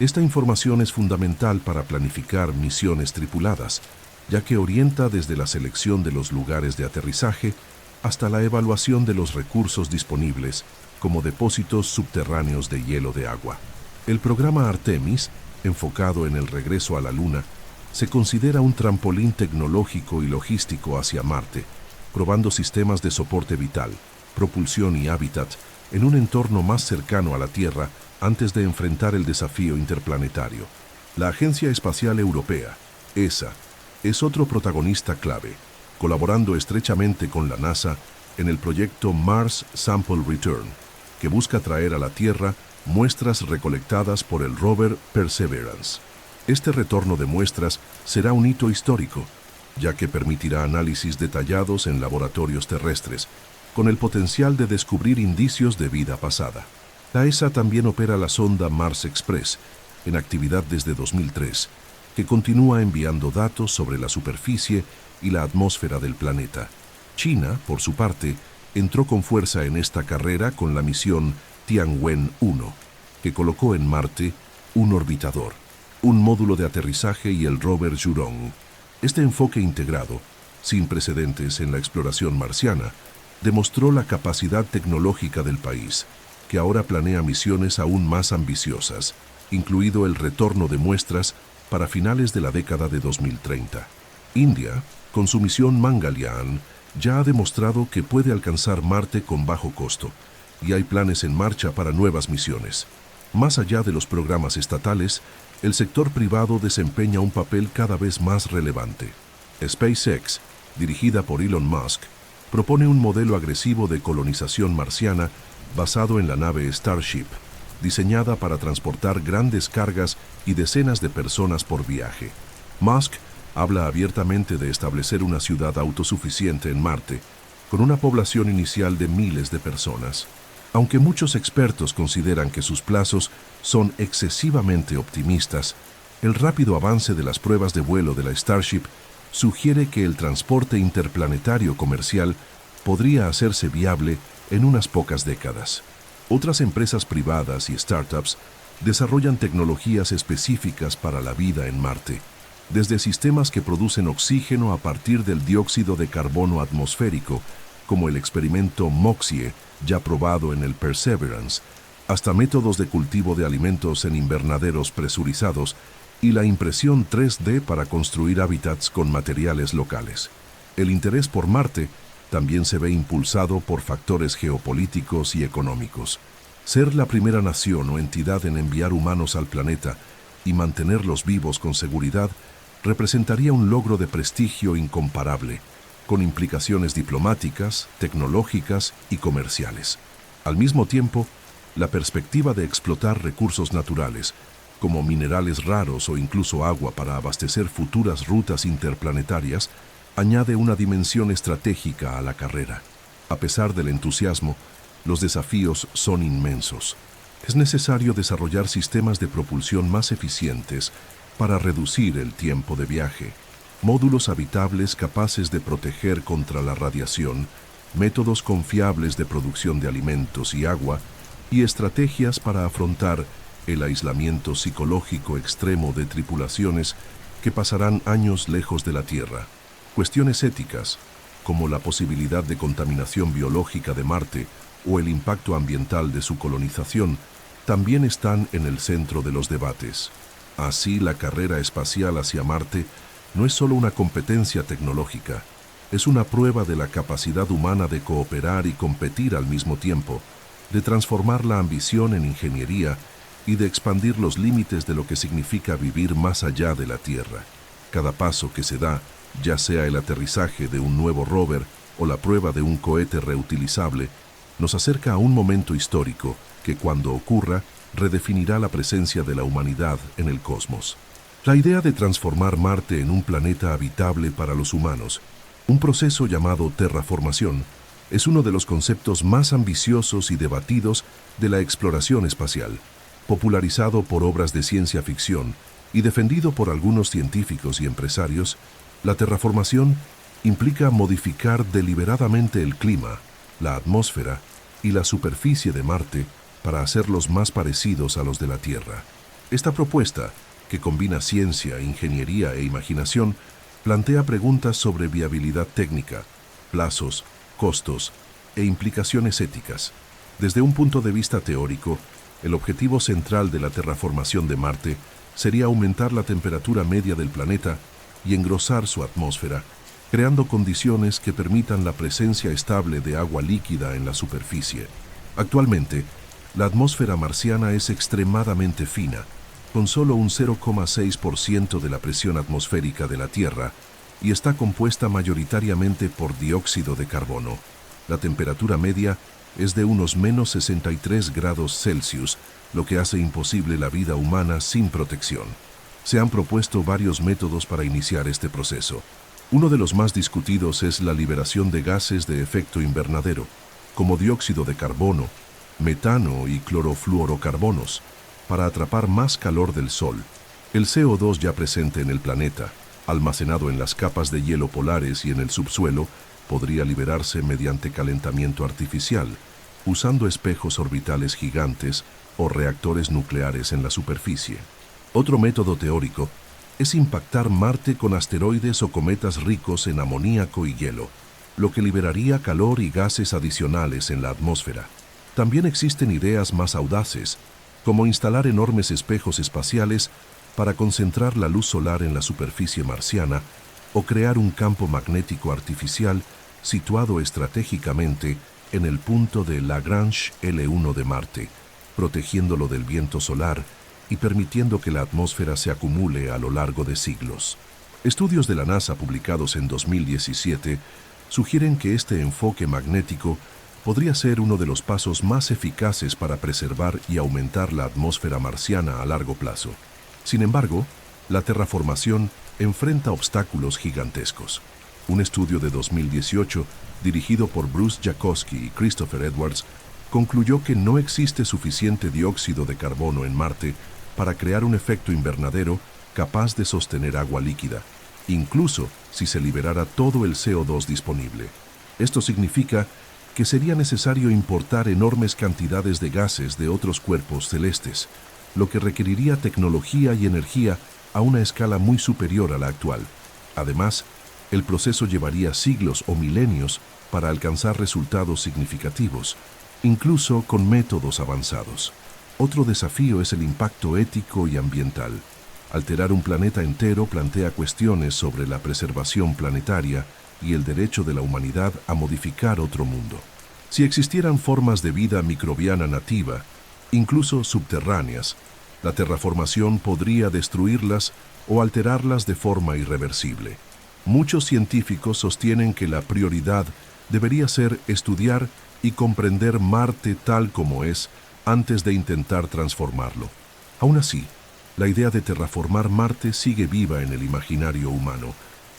Esta información es fundamental para planificar misiones tripuladas, ya que orienta desde la selección de los lugares de aterrizaje hasta la evaluación de los recursos disponibles, como depósitos subterráneos de hielo de agua. El programa Artemis, enfocado en el regreso a la Luna, se considera un trampolín tecnológico y logístico hacia Marte, probando sistemas de soporte vital, propulsión y hábitat en un entorno más cercano a la Tierra antes de enfrentar el desafío interplanetario. La Agencia Espacial Europea, ESA, es otro protagonista clave, colaborando estrechamente con la NASA en el proyecto Mars Sample Return, que busca traer a la Tierra muestras recolectadas por el rover Perseverance. Este retorno de muestras será un hito histórico, ya que permitirá análisis detallados en laboratorios terrestres, con el potencial de descubrir indicios de vida pasada. La ESA también opera la sonda Mars Express, en actividad desde 2003, que continúa enviando datos sobre la superficie y la atmósfera del planeta. China, por su parte, entró con fuerza en esta carrera con la misión Tianwen-1, que colocó en Marte un orbitador, un módulo de aterrizaje y el rover Zhurong. Este enfoque integrado, sin precedentes en la exploración marciana, demostró la capacidad tecnológica del país, que ahora planea misiones aún más ambiciosas, incluido el retorno de muestras para finales de la década de 2030. India, con su misión Mangalyaan, ya ha demostrado que puede alcanzar Marte con bajo costo, y hay planes en marcha para nuevas misiones. Más allá de los programas estatales, el sector privado desempeña un papel cada vez más relevante. SpaceX, dirigida por Elon Musk, propone un modelo agresivo de colonización marciana basado en la nave Starship, diseñada para transportar grandes cargas y decenas de personas por viaje. Musk habla abiertamente de establecer una ciudad autosuficiente en Marte, con una población inicial de miles de personas. Aunque muchos expertos consideran que sus plazos son excesivamente optimistas, el rápido avance de las pruebas de vuelo de la Starship sugiere que el transporte interplanetario comercial podría hacerse viable en unas pocas décadas. Otras empresas privadas y startups desarrollan tecnologías específicas para la vida en Marte, desde sistemas que producen oxígeno a partir del dióxido de carbono atmosférico, como el experimento MOXIE, ya probado en el Perseverance, hasta métodos de cultivo de alimentos en invernaderos presurizados y la impresión 3D para construir hábitats con materiales locales. El interés por Marte también se ve impulsado por factores geopolíticos y económicos. Ser la primera nación o entidad en enviar humanos al planeta y mantenerlos vivos con seguridad representaría un logro de prestigio incomparable, con implicaciones diplomáticas, tecnológicas y comerciales. Al mismo tiempo, la perspectiva de explotar recursos naturales, como minerales raros o incluso agua para abastecer futuras rutas interplanetarias, añade una dimensión estratégica a la carrera. A pesar del entusiasmo, los desafíos son inmensos. Es necesario desarrollar sistemas de propulsión más eficientes para reducir el tiempo de viaje, módulos habitables capaces de proteger contra la radiación, métodos confiables de producción de alimentos y agua, y estrategias para afrontar el aislamiento psicológico extremo de tripulaciones que pasarán años lejos de la Tierra. Cuestiones éticas, como la posibilidad de contaminación biológica de Marte o el impacto ambiental de su colonización, también están en el centro de los debates. Así, la carrera espacial hacia Marte no es solo una competencia tecnológica, es una prueba de la capacidad humana de cooperar y competir al mismo tiempo, de transformar la ambición en ingeniería y de expandir los límites de lo que significa vivir más allá de la Tierra. Cada paso que se da, ya sea el aterrizaje de un nuevo rover o la prueba de un cohete reutilizable, nos acerca a un momento histórico que, cuando ocurra, redefinirá la presencia de la humanidad en el cosmos. La idea de transformar Marte en un planeta habitable para los humanos, un proceso llamado terraformación, es uno de los conceptos más ambiciosos y debatidos de la exploración espacial, popularizado por obras de ciencia ficción y defendido por algunos científicos y empresarios. La terraformación implica modificar deliberadamente el clima, la atmósfera y la superficie de Marte para hacerlos más parecidos a los de la Tierra. Esta propuesta, que combina ciencia, ingeniería e imaginación, plantea preguntas sobre viabilidad técnica, plazos, costos e implicaciones éticas. Desde un punto de vista teórico, el objetivo central de la terraformación de Marte sería aumentar la temperatura media del planeta y engrosar su atmósfera, creando condiciones que permitan la presencia estable de agua líquida en la superficie. Actualmente, la atmósfera marciana es extremadamente fina, con solo un 0,6% de la presión atmosférica de la Tierra, y está compuesta mayoritariamente por dióxido de carbono. La temperatura media es de unos menos 63 grados Celsius, lo que hace imposible la vida humana sin protección. Se han propuesto varios métodos para iniciar este proceso. Uno de los más discutidos es la liberación de gases de efecto invernadero, como dióxido de carbono, metano y clorofluorocarbonos, para atrapar más calor del Sol. El CO2 ya presente en el planeta, almacenado en las capas de hielo polares y en el subsuelo, podría liberarse mediante calentamiento artificial, usando espejos orbitales gigantes o reactores nucleares en la superficie. Otro método teórico es impactar Marte con asteroides o cometas ricos en amoníaco y hielo, lo que liberaría calor y gases adicionales en la atmósfera. También existen ideas más audaces, como instalar enormes espejos espaciales para concentrar la luz solar en la superficie marciana o crear un campo magnético artificial situado estratégicamente en el punto de Lagrange L1 de Marte, protegiéndolo del viento solar y permitiendo que la atmósfera se acumule a lo largo de siglos. Estudios de la NASA publicados en 2017 sugieren que este enfoque magnético podría ser uno de los pasos más eficaces para preservar y aumentar la atmósfera marciana a largo plazo. Sin embargo, la terraformación enfrenta obstáculos gigantescos. Un estudio de 2018, dirigido por Bruce Jakosky y Christopher Edwards, concluyó que no existe suficiente dióxido de carbono en Marte para crear un efecto invernadero capaz de sostener agua líquida, incluso si se liberara todo el CO2 disponible. Esto significa que sería necesario importar enormes cantidades de gases de otros cuerpos celestes, lo que requeriría tecnología y energía a una escala muy superior a la actual. Además, el proceso llevaría siglos o milenios para alcanzar resultados significativos, incluso con métodos avanzados. Otro desafío es el impacto ético y ambiental. Alterar un planeta entero plantea cuestiones sobre la preservación planetaria y el derecho de la humanidad a modificar otro mundo. Si existieran formas de vida microbiana nativa, incluso subterráneas, la terraformación podría destruirlas o alterarlas de forma irreversible. Muchos científicos sostienen que la prioridad debería ser estudiar y comprender Marte tal como es antes de intentar transformarlo. Aún así, la idea de terraformar Marte sigue viva en el imaginario humano,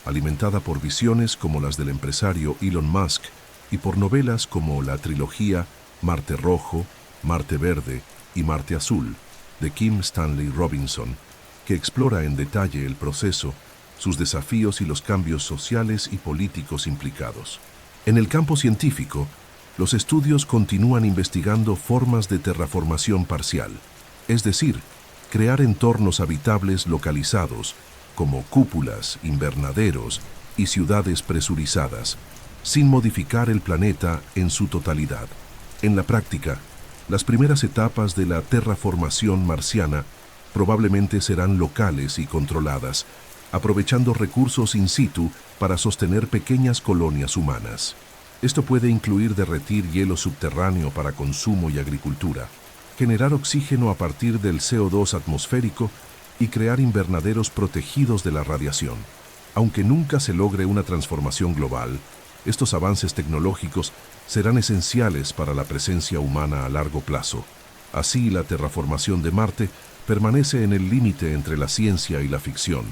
alimentada por visiones como las del empresario Elon Musk y por novelas como la trilogía Marte Rojo, Marte Verde y Marte Azul, de Kim Stanley Robinson, que explora en detalle el proceso, sus desafíos y los cambios sociales y políticos implicados. En el campo científico, los estudios continúan investigando formas de terraformación parcial, es decir, crear entornos habitables localizados, como cúpulas, invernaderos y ciudades presurizadas, sin modificar el planeta en su totalidad. En la práctica, las primeras etapas de la terraformación marciana probablemente serán locales y controladas, aprovechando recursos in situ para sostener pequeñas colonias humanas. Esto puede incluir derretir hielo subterráneo para consumo y agricultura, generar oxígeno a partir del CO2 atmosférico y crear invernaderos protegidos de la radiación. Aunque nunca se logre una transformación global, estos avances tecnológicos serán esenciales para la presencia humana a largo plazo. Así, la terraformación de Marte permanece en el límite entre la ciencia y la ficción.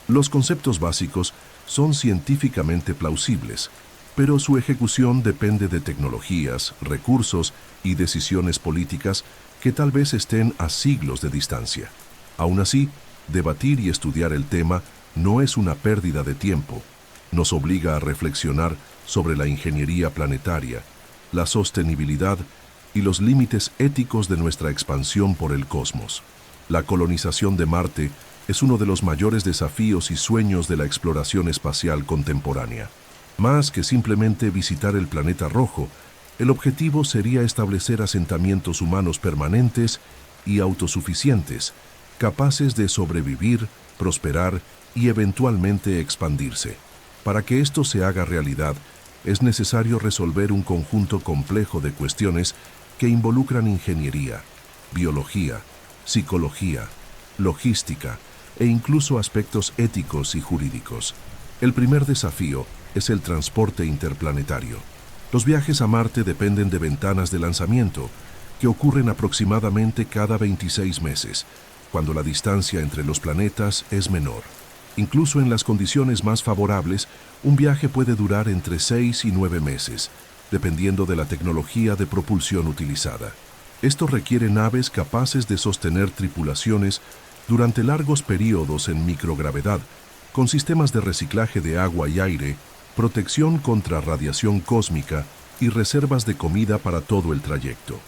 Los conceptos básicos son científicamente plausibles, pero su ejecución depende de tecnologías, recursos y decisiones políticas que tal vez estén a siglos de distancia. Aún así, debatir y estudiar el tema no es una pérdida de tiempo. Nos obliga a reflexionar sobre la ingeniería planetaria, la sostenibilidad y los límites éticos de nuestra expansión por el cosmos. La colonización de Marte es uno de los mayores desafíos y sueños de la exploración espacial contemporánea. Más que simplemente visitar el planeta rojo, el objetivo sería establecer asentamientos humanos permanentes y autosuficientes, capaces de sobrevivir, prosperar y eventualmente expandirse. Para que esto se haga realidad, es necesario resolver un conjunto complejo de cuestiones que involucran ingeniería, biología, psicología, logística e incluso aspectos éticos y jurídicos. El primer desafío es el transporte interplanetario. Los viajes a Marte dependen de ventanas de lanzamiento, que ocurren aproximadamente cada 26 meses, cuando la distancia entre los planetas es menor. Incluso en las condiciones más favorables, un viaje puede durar entre 6 y 9 meses, dependiendo de la tecnología de propulsión utilizada. Esto requiere naves capaces de sostener tripulaciones durante largos periodos en microgravedad, con sistemas de reciclaje de agua y aire, protección contra radiación cósmica y reservas de comida para todo el trayecto.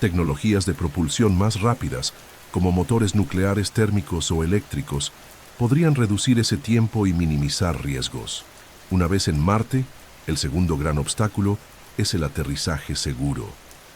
Tecnologías de propulsión más rápidas, como motores nucleares térmicos o eléctricos, podrían reducir ese tiempo y minimizar riesgos. Una vez en Marte, el segundo gran obstáculo es el aterrizaje seguro.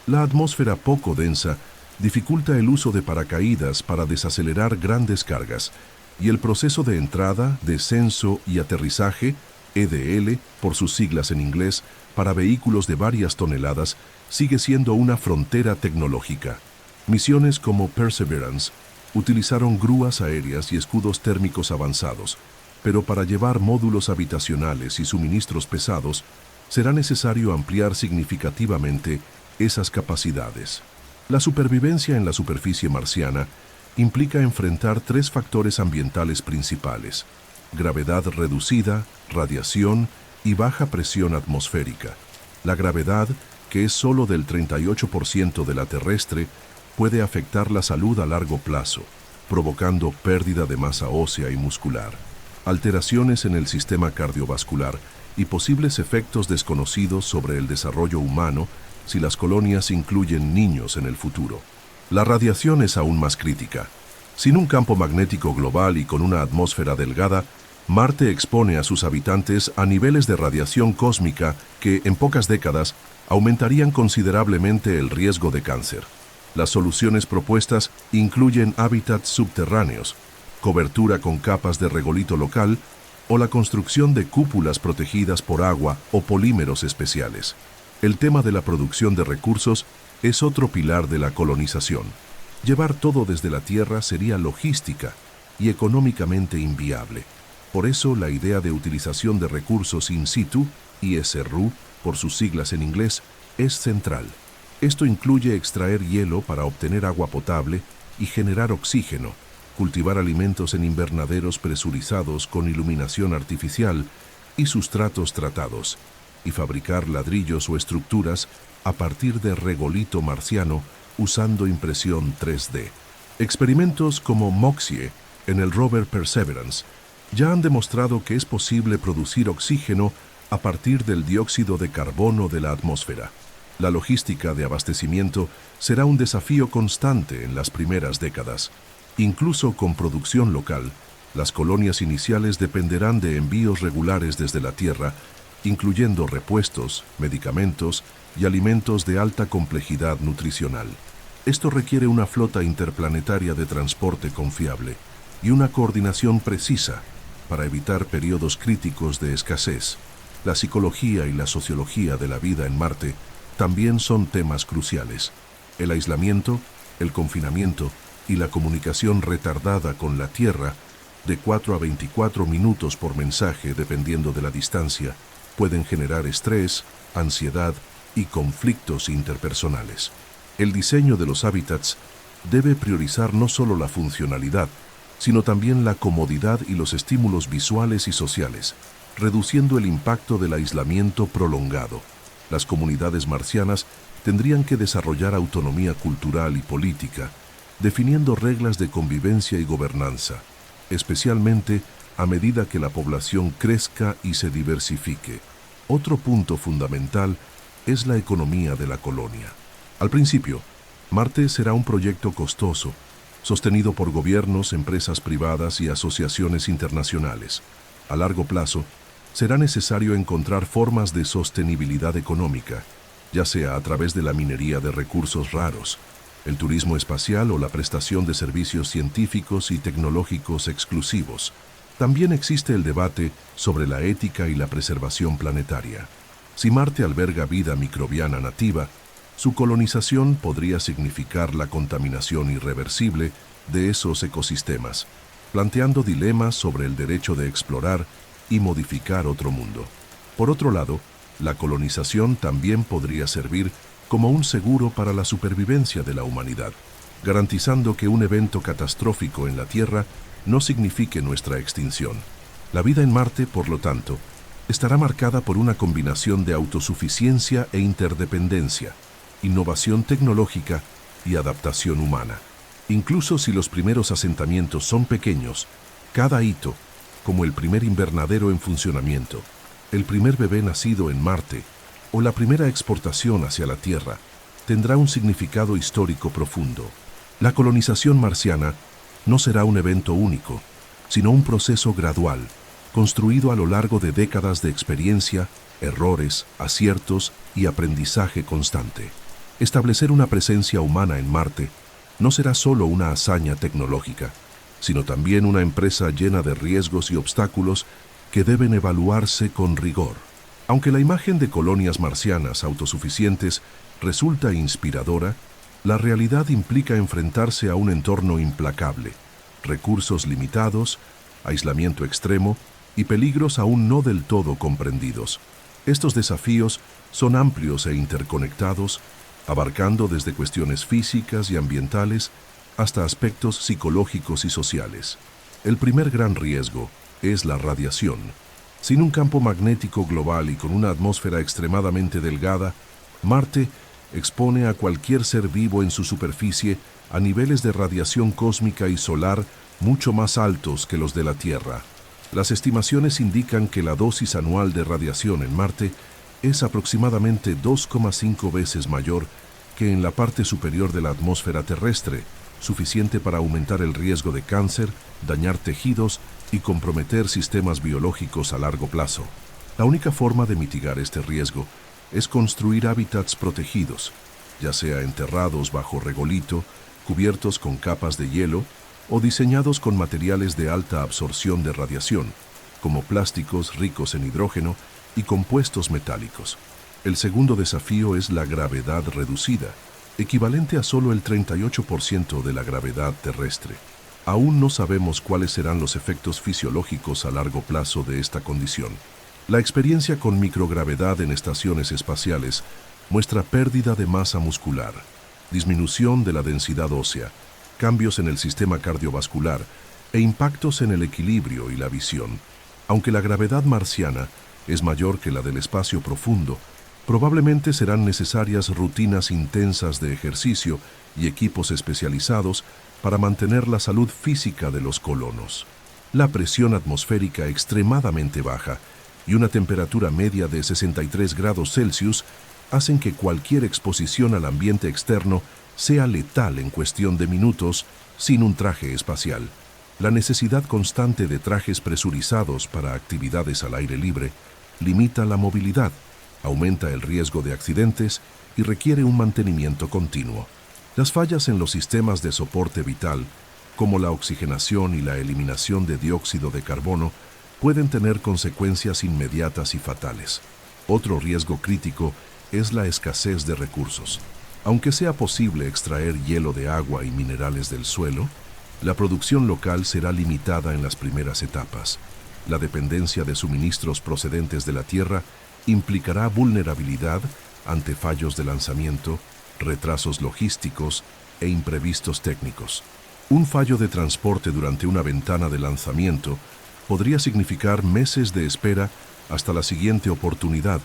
La atmósfera poco densa dificulta el uso de paracaídas para desacelerar grandes cargas, y el proceso de entrada, descenso y aterrizaje, EDL, por sus siglas en inglés, para vehículos de varias toneladas, sigue siendo una frontera tecnológica. Misiones como Perseverance utilizaron grúas aéreas y escudos térmicos avanzados, pero para llevar módulos habitacionales y suministros pesados, será necesario ampliar significativamente esas capacidades. La supervivencia en la superficie marciana implica enfrentar 3 factores ambientales principales: gravedad reducida, radiación y baja presión atmosférica. La gravedad que es solo del 38% de la terrestre, puede afectar la salud a largo plazo, provocando pérdida de masa ósea y muscular, alteraciones en el sistema cardiovascular y posibles efectos desconocidos sobre el desarrollo humano si las colonias incluyen niños en el futuro. La radiación es aún más crítica. Sin un campo magnético global y con una atmósfera delgada, Marte expone a sus habitantes a niveles de radiación cósmica que, en pocas décadas, aumentarían considerablemente el riesgo de cáncer. Las soluciones propuestas incluyen hábitats subterráneos, cobertura con capas de regolito local o la construcción de cúpulas protegidas por agua o polímeros especiales. El tema de la producción de recursos es otro pilar de la colonización. Llevar todo desde la Tierra sería logística y económicamente inviable. Por eso, la idea de utilización de recursos in situ, ISRU, por sus siglas en inglés, es central. Esto incluye extraer hielo para obtener agua potable y generar oxígeno, cultivar alimentos en invernaderos presurizados con iluminación artificial y sustratos tratados, y fabricar ladrillos o estructuras a partir de regolito marciano usando impresión 3D. Experimentos como MOXIE en el rover Perseverance ya han demostrado que es posible producir oxígeno a partir del dióxido de carbono de la atmósfera. La logística de abastecimiento será un desafío constante en las primeras décadas. Incluso con producción local, las colonias iniciales dependerán de envíos regulares desde la Tierra, incluyendo repuestos, medicamentos y alimentos de alta complejidad nutricional. Esto requiere una flota interplanetaria de transporte confiable y una coordinación precisa para evitar periodos críticos de escasez. La psicología y la sociología de la vida en Marte también son temas cruciales. El aislamiento, el confinamiento y la comunicación retardada con la Tierra, de 4 a 24 minutos por mensaje dependiendo de la distancia, pueden generar estrés, ansiedad y conflictos interpersonales. El diseño de los hábitats debe priorizar no solo la funcionalidad, sino también la comodidad y los estímulos visuales y sociales, reduciendo el impacto del aislamiento prolongado. Las comunidades marcianas tendrían que desarrollar autonomía cultural y política, definiendo reglas de convivencia y gobernanza, especialmente a medida que la población crezca y se diversifique. Otro punto fundamental es la economía de la colonia. Al principio, Marte será un proyecto costoso, sostenido por gobiernos, empresas privadas y asociaciones internacionales. A largo plazo, será necesario encontrar formas de sostenibilidad económica, ya sea a través de la minería de recursos raros, el turismo espacial o la prestación de servicios científicos y tecnológicos exclusivos. También existe el debate sobre la ética y la preservación planetaria. Si Marte alberga vida microbiana nativa, su colonización podría significar la contaminación irreversible de esos ecosistemas, planteando dilemas sobre el derecho de explorar y modificar otro mundo. Por otro lado, la colonización también podría servir como un seguro para la supervivencia de la humanidad, garantizando que un evento catastrófico en la Tierra no signifique nuestra extinción. La vida en Marte, por lo tanto, estará marcada por una combinación de autosuficiencia e interdependencia, innovación tecnológica y adaptación humana. Incluso si los primeros asentamientos son pequeños, cada hito, como el primer invernadero en funcionamiento, el primer bebé nacido en Marte o la primera exportación hacia la Tierra, tendrá un significado histórico profundo. La colonización marciana no será un evento único, sino un proceso gradual, construido a lo largo de décadas de experiencia, errores, aciertos y aprendizaje constante. Establecer una presencia humana en Marte no será solo una hazaña tecnológica, sino también una empresa llena de riesgos y obstáculos que deben evaluarse con rigor. Aunque la imagen de colonias marcianas autosuficientes resulta inspiradora, la realidad implica enfrentarse a un entorno implacable, recursos limitados, aislamiento extremo y peligros aún no del todo comprendidos. Estos desafíos son amplios e interconectados, abarcando desde cuestiones físicas y ambientales hasta aspectos psicológicos y sociales. El primer gran riesgo es la radiación. Sin un campo magnético global y con una atmósfera extremadamente delgada, Marte expone a cualquier ser vivo en su superficie a niveles de radiación cósmica y solar mucho más altos que los de la Tierra. Las estimaciones indican que la dosis anual de radiación en Marte es aproximadamente 2,5 veces mayor que en la parte superior de la atmósfera terrestre, suficiente para aumentar el riesgo de cáncer, dañar tejidos y comprometer sistemas biológicos a largo plazo. La única forma de mitigar este riesgo es construir hábitats protegidos, ya sea enterrados bajo regolito, cubiertos con capas de hielo o diseñados con materiales de alta absorción de radiación, como plásticos ricos en hidrógeno y compuestos metálicos. El segundo desafío es la gravedad reducida, equivalente a solo el 38% de la gravedad terrestre. Aún no sabemos cuáles serán los efectos fisiológicos a largo plazo de esta condición. La experiencia con microgravedad en estaciones espaciales muestra pérdida de masa muscular, disminución de la densidad ósea, cambios en el sistema cardiovascular e impactos en el equilibrio y la visión. Aunque la gravedad marciana es mayor que la del espacio profundo, probablemente serán necesarias rutinas intensas de ejercicio y equipos especializados para mantener la salud física de los colonos. La presión atmosférica extremadamente baja y una temperatura media de 63 grados Celsius hacen que cualquier exposición al ambiente externo sea letal en cuestión de minutos sin un traje espacial. La necesidad constante de trajes presurizados para actividades al aire libre limita la movilidad, aumenta el riesgo de accidentes y requiere un mantenimiento continuo. Las fallas en los sistemas de soporte vital, como la oxigenación y la eliminación de dióxido de carbono, pueden tener consecuencias inmediatas y fatales. Otro riesgo crítico es la escasez de recursos. Aunque sea posible extraer hielo de agua y minerales del suelo, la producción local será limitada en las primeras etapas. La dependencia de suministros procedentes de la Tierra implicará vulnerabilidad ante fallos de lanzamiento, retrasos logísticos e imprevistos técnicos. Un fallo de transporte durante una ventana de lanzamiento podría significar meses de espera hasta la siguiente oportunidad,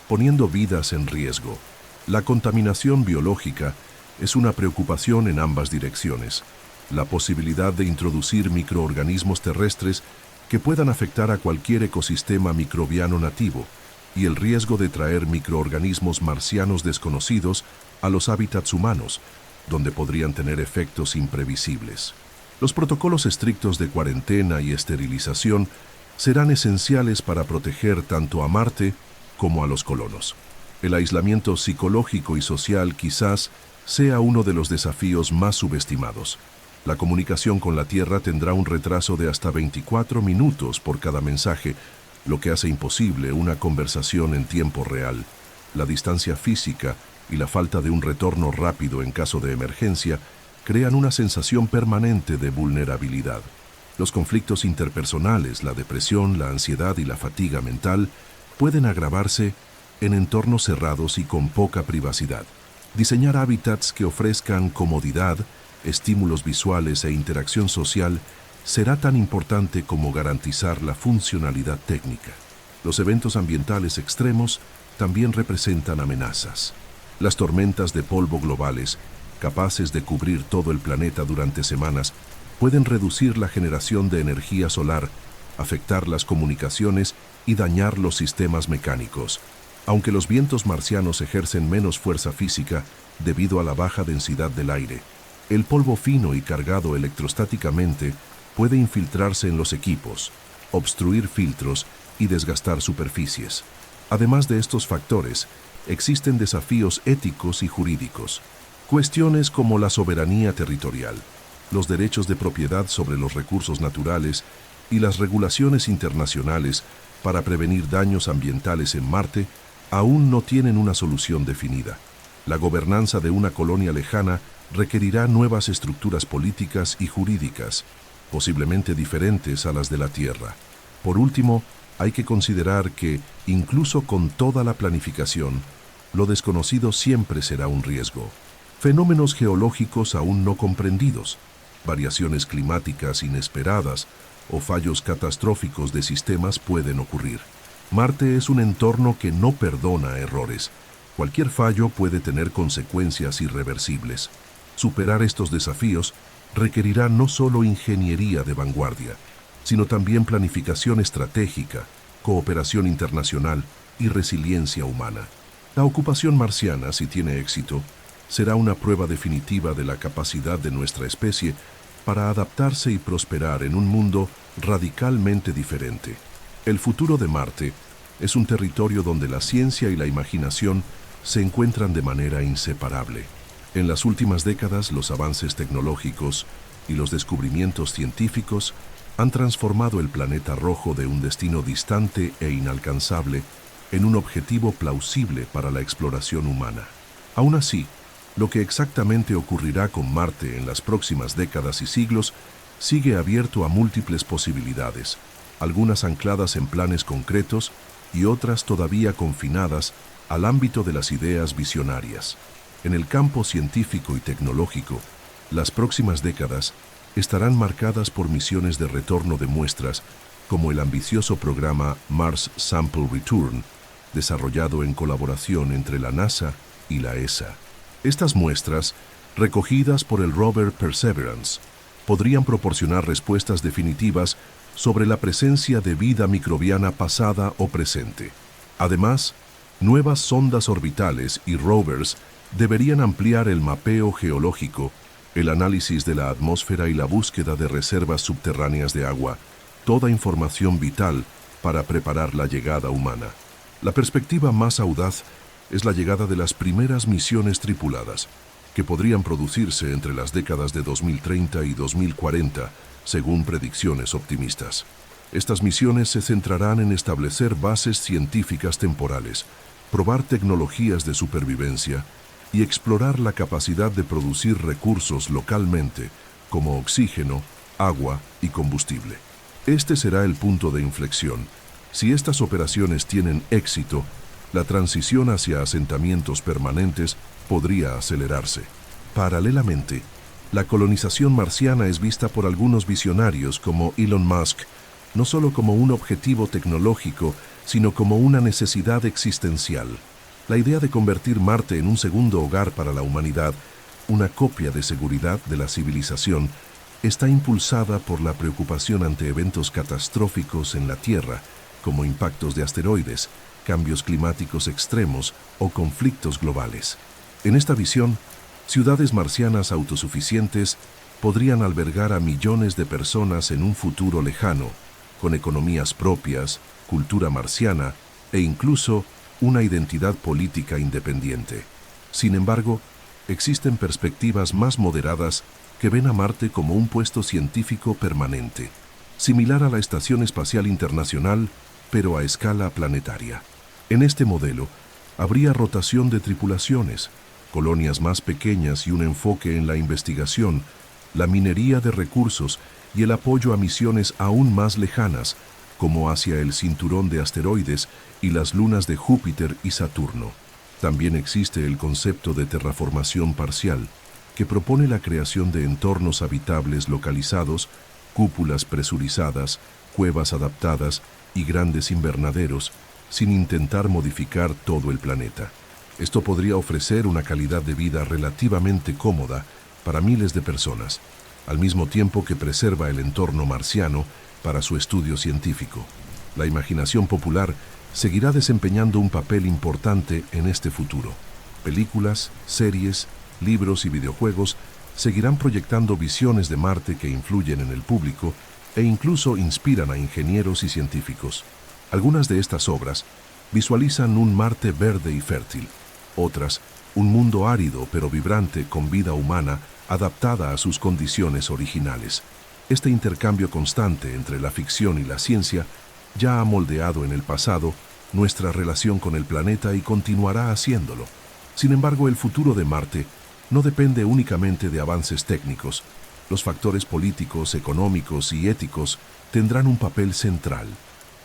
poniendo vidas en riesgo. La contaminación biológica es una preocupación en ambas direcciones. La posibilidad de introducir microorganismos terrestres que puedan afectar a cualquier ecosistema microbiano nativo y el riesgo de traer microorganismos marcianos desconocidos a los hábitats humanos, donde podrían tener efectos imprevisibles. Los protocolos estrictos de cuarentena y esterilización serán esenciales para proteger tanto a Marte como a los colonos. El aislamiento psicológico y social quizás sea uno de los desafíos más subestimados. La comunicación con la Tierra tendrá un retraso de hasta 24 minutos por cada mensaje, lo que hace imposible una conversación en tiempo real. La distancia física y la falta de un retorno rápido en caso de emergencia crean una sensación permanente de vulnerabilidad. Los conflictos interpersonales, la depresión, la ansiedad y la fatiga mental pueden agravarse en entornos cerrados y con poca privacidad. Diseñar hábitats que ofrezcan comodidad, estímulos visuales e interacción social será tan importante como garantizar la funcionalidad técnica. Los eventos ambientales extremos también representan amenazas. Las tormentas de polvo globales, capaces de cubrir todo el planeta durante semanas, pueden reducir la generación de energía solar, afectar las comunicaciones y dañar los sistemas mecánicos. Aunque los vientos marcianos ejercen menos fuerza física debido a la baja densidad del aire, el polvo fino y cargado electrostáticamente puede infiltrarse en los equipos, obstruir filtros y desgastar superficies. Además de estos factores, existen desafíos éticos y jurídicos. Cuestiones como la soberanía territorial, los derechos de propiedad sobre los recursos naturales y las regulaciones internacionales para prevenir daños ambientales en Marte aún no tienen una solución definida. La gobernanza de una colonia lejana requerirá nuevas estructuras políticas y jurídicas, posiblemente diferentes a las de la Tierra. Por último, hay que considerar que, incluso con toda la planificación, lo desconocido siempre será un riesgo. Fenómenos geológicos aún no comprendidos, variaciones climáticas inesperadas o fallos catastróficos de sistemas pueden ocurrir. Marte es un entorno que no perdona errores, Cualquier fallo puede tener consecuencias irreversibles. Superar estos desafíos requerirá no solo ingeniería de vanguardia, sino también planificación estratégica, cooperación internacional y resiliencia humana. La ocupación marciana, si tiene éxito, será una prueba definitiva de la capacidad de nuestra especie para adaptarse y prosperar en un mundo radicalmente diferente. El futuro de Marte es un territorio donde la ciencia y la imaginación se encuentran de manera inseparable. En las últimas décadas, los avances tecnológicos y los descubrimientos científicos han transformado el planeta rojo de un destino distante e inalcanzable en un objetivo plausible para la exploración humana. Aún así, lo que exactamente ocurrirá con Marte en las próximas décadas y siglos sigue abierto a múltiples posibilidades, algunas ancladas en planes concretos y otras todavía confinadas al ámbito de las ideas visionarias. En el campo científico y tecnológico, las próximas décadas estarán marcadas por misiones de retorno de muestras como el ambicioso programa Mars Sample Return, desarrollado en colaboración entre la NASA y la ESA. Estas muestras, recogidas por el rover Perseverance, podrían proporcionar respuestas definitivas sobre la presencia de vida microbiana pasada o presente. Además, nuevas sondas orbitales y rovers deberían ampliar el mapeo geológico, el análisis de la atmósfera y la búsqueda de reservas subterráneas de agua, toda información vital para preparar la llegada humana. La perspectiva más audaz es la llegada de las primeras misiones tripuladas, que podrían producirse entre las décadas de 2030 y 2040, según predicciones optimistas. Estas misiones se centrarán en establecer bases científicas temporales, probar tecnologías de supervivencia y explorar la capacidad de producir recursos localmente, como oxígeno, agua y combustible. Este será el punto de inflexión. Si estas operaciones tienen éxito, la transición hacia asentamientos permanentes podría acelerarse. Paralelamente, la colonización marciana es vista por algunos visionarios como Elon Musk no solo como un objetivo tecnológico, sino como una necesidad existencial. La idea de convertir Marte en un segundo hogar para la humanidad, una copia de seguridad de la civilización, está impulsada por la preocupación ante eventos catastróficos en la Tierra, como impactos de asteroides, cambios climáticos extremos o conflictos globales. En esta visión, ciudades marcianas autosuficientes podrían albergar a millones de personas en un futuro lejano, con economías propias, cultura marciana e incluso una identidad política independiente. Sin embargo, existen perspectivas más moderadas que ven a Marte como un puesto científico permanente, similar a la Estación Espacial Internacional, pero a escala planetaria. En este modelo, habría rotación de tripulaciones, colonias más pequeñas y un enfoque en la investigación, la minería de recursos y el apoyo a misiones aún más lejanas, como hacia el cinturón de asteroides y las lunas de Júpiter y Saturno. También existe el concepto de terraformación parcial, que propone la creación de entornos habitables localizados, cúpulas presurizadas, cuevas adaptadas y grandes invernaderos, sin intentar modificar todo el planeta. Esto podría ofrecer una calidad de vida relativamente cómoda para miles de personas, al mismo tiempo que preserva el entorno marciano para su estudio científico. La imaginación popular seguirá desempeñando un papel importante en este futuro. Películas, series, libros y videojuegos seguirán proyectando visiones de Marte que influyen en el público e incluso inspiran a ingenieros y científicos. Algunas de estas obras visualizan un Marte verde y fértil, otras un mundo árido pero vibrante con vida humana adaptada a sus condiciones originales. Este intercambio constante entre la ficción y la ciencia ya ha moldeado en el pasado nuestra relación con el planeta y continuará haciéndolo. Sin embargo, el futuro de Marte no depende únicamente de avances técnicos. Los factores políticos, económicos y éticos tendrán un papel central.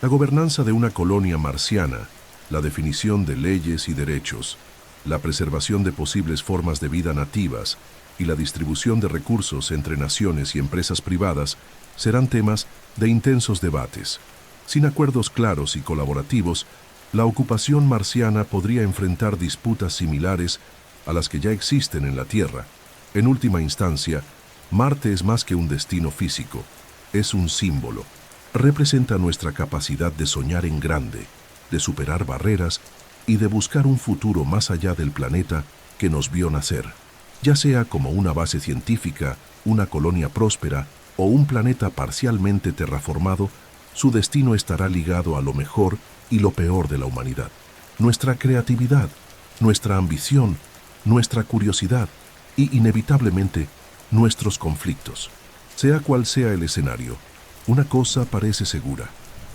La gobernanza de una colonia marciana, la definición de leyes y derechos, la preservación de posibles formas de vida nativas y la distribución de recursos entre naciones y empresas privadas serán temas de intensos debates. Sin acuerdos claros y colaborativos, La ocupación marciana podría enfrentar disputas similares a las que ya existen en la Tierra. En última instancia, Marte es más que un destino físico, es un símbolo. Representa nuestra capacidad de soñar en grande, de superar barreras y de buscar un futuro más allá del planeta que nos vio nacer, ya sea como una base científica, una colonia próspera o un planeta parcialmente terraformado. Su destino estará ligado a lo mejor y lo peor de la humanidad. Nuestra creatividad, nuestra ambición, nuestra curiosidad y, inevitablemente, nuestros conflictos. Sea cual sea el escenario, una cosa parece segura.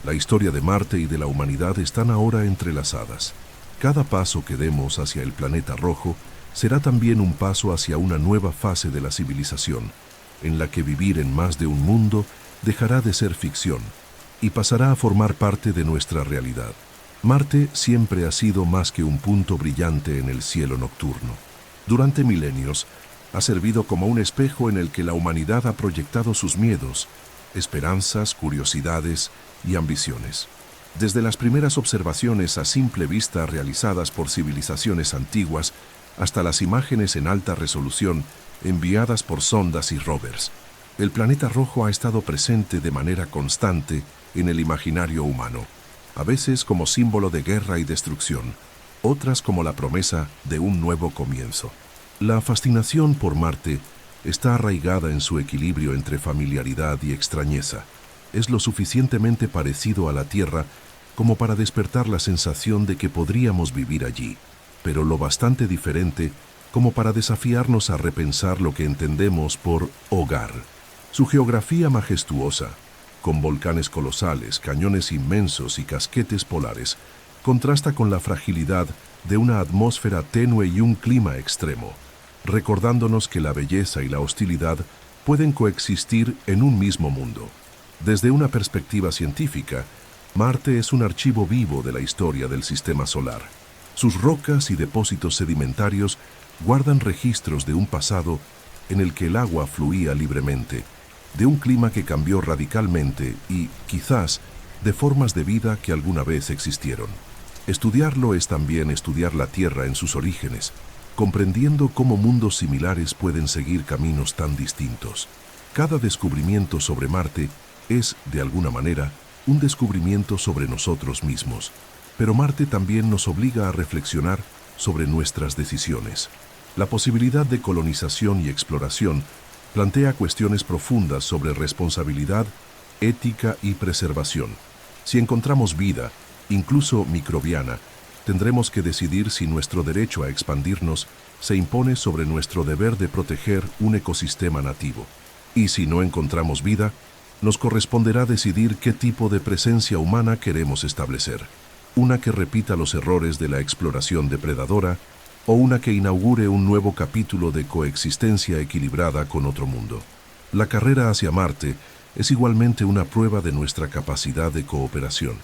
La historia de Marte y de la humanidad están ahora entrelazadas. Cada paso que demos hacia el planeta rojo será también un paso hacia una nueva fase de la civilización, en la que vivir en más de un mundo dejará de ser ficción y pasará a formar parte de nuestra realidad. Marte siempre ha sido más que un punto brillante en el cielo nocturno. Durante milenios, ha servido como un espejo en el que la humanidad ha proyectado sus miedos, esperanzas, curiosidades y ambiciones. Desde las primeras observaciones a simple vista realizadas por civilizaciones antiguas hasta las imágenes en alta resolución enviadas por sondas y rovers, el planeta rojo ha estado presente de manera constante en el imaginario humano, a veces como símbolo de guerra y destrucción, otras como la promesa de un nuevo comienzo. La fascinación por Marte está arraigada en su equilibrio entre familiaridad y extrañeza. Es lo suficientemente parecido a la Tierra como para despertar la sensación de que podríamos vivir allí, pero lo bastante diferente como para desafiarnos a repensar lo que entendemos por hogar. Su geografía majestuosa, con volcanes colosales, cañones inmensos y casquetes polares, contrasta con la fragilidad de una atmósfera tenue y un clima extremo, recordándonos que la belleza y la hostilidad pueden coexistir en un mismo mundo. Desde una perspectiva científica, Marte es un archivo vivo de la historia del sistema solar. Sus rocas y depósitos sedimentarios guardan registros de un pasado en el que el agua fluía libremente, de un clima que cambió radicalmente y, quizás, de formas de vida que alguna vez existieron. Estudiarlo es también estudiar la Tierra en sus orígenes, comprendiendo cómo mundos similares pueden seguir caminos tan distintos. Cada descubrimiento sobre Marte es, de alguna manera, un descubrimiento sobre nosotros mismos. Pero Marte también nos obliga a reflexionar sobre nuestras decisiones. La posibilidad de colonización y exploración plantea cuestiones profundas sobre responsabilidad, ética y preservación. Si encontramos vida, incluso microbiana, tendremos que decidir si nuestro derecho a expandirnos se impone sobre nuestro deber de proteger un ecosistema nativo. Y si no encontramos vida, nos corresponderá decidir qué tipo de presencia humana queremos establecer. Una que repita los errores de la exploración depredadora o una que inaugure un nuevo capítulo de coexistencia equilibrada con otro mundo. La carrera hacia Marte es igualmente una prueba de nuestra capacidad de cooperación.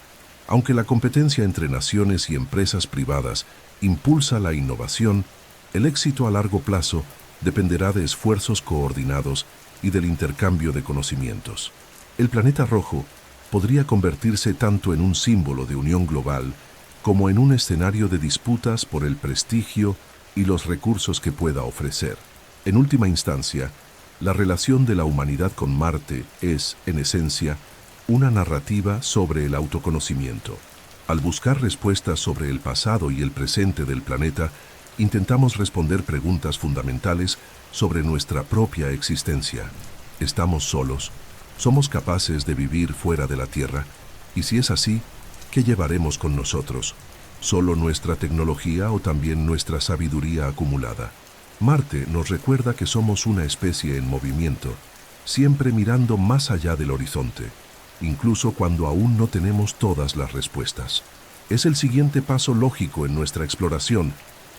Aunque la competencia entre naciones y empresas privadas impulsa la innovación, el éxito a largo plazo dependerá de esfuerzos coordinados y del intercambio de conocimientos. El planeta rojo podría convertirse tanto en un símbolo de unión global como en un escenario de disputas por el prestigio y los recursos que pueda ofrecer. En última instancia, la relación de la humanidad con Marte es, en esencia, una narrativa sobre el autoconocimiento. Al buscar respuestas sobre el pasado y el presente del planeta, intentamos responder preguntas fundamentales sobre nuestra propia existencia. ¿Estamos solos? ¿Somos capaces de vivir fuera de la Tierra? Y si es así, ¿qué llevaremos con nosotros? ¿Solo nuestra tecnología o también nuestra sabiduría acumulada? Marte nos recuerda que somos una especie en movimiento, siempre mirando más allá del horizonte, incluso cuando aún no tenemos todas las respuestas. Es el siguiente paso lógico en nuestra exploración,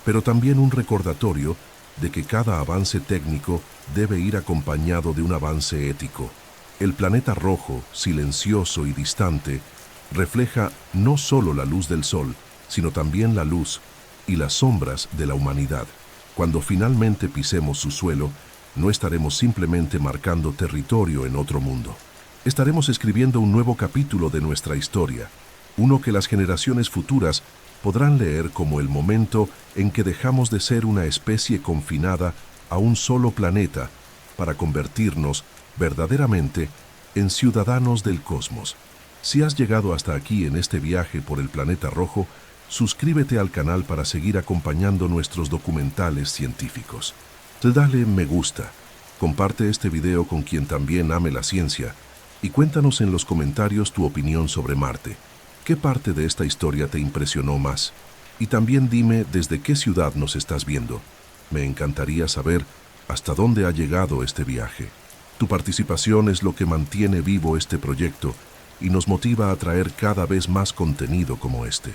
pero también un recordatorio de que cada avance técnico debe ir acompañado de un avance ético. El planeta rojo, silencioso y distante, refleja no solo la luz del sol, sino también la luz y las sombras de la humanidad. Cuando finalmente pisemos su suelo, no estaremos simplemente marcando territorio en otro mundo. Estaremos escribiendo un nuevo capítulo de nuestra historia, uno que las generaciones futuras podrán leer como el momento en que dejamos de ser una especie confinada a un solo planeta para convertirnos verdaderamente en ciudadanos del cosmos. Si has llegado hasta aquí en este viaje por el planeta rojo, suscríbete al canal para seguir acompañando nuestros documentales científicos. Dale me gusta, comparte este video con quien también ame la ciencia y cuéntanos en los comentarios tu opinión sobre Marte. ¿Qué parte de esta historia te impresionó más? Y también dime desde qué ciudad nos estás viendo. Me encantaría saber hasta dónde ha llegado este viaje. Tu participación es lo que mantiene vivo este proyecto y nos motiva a traer cada vez más contenido como este.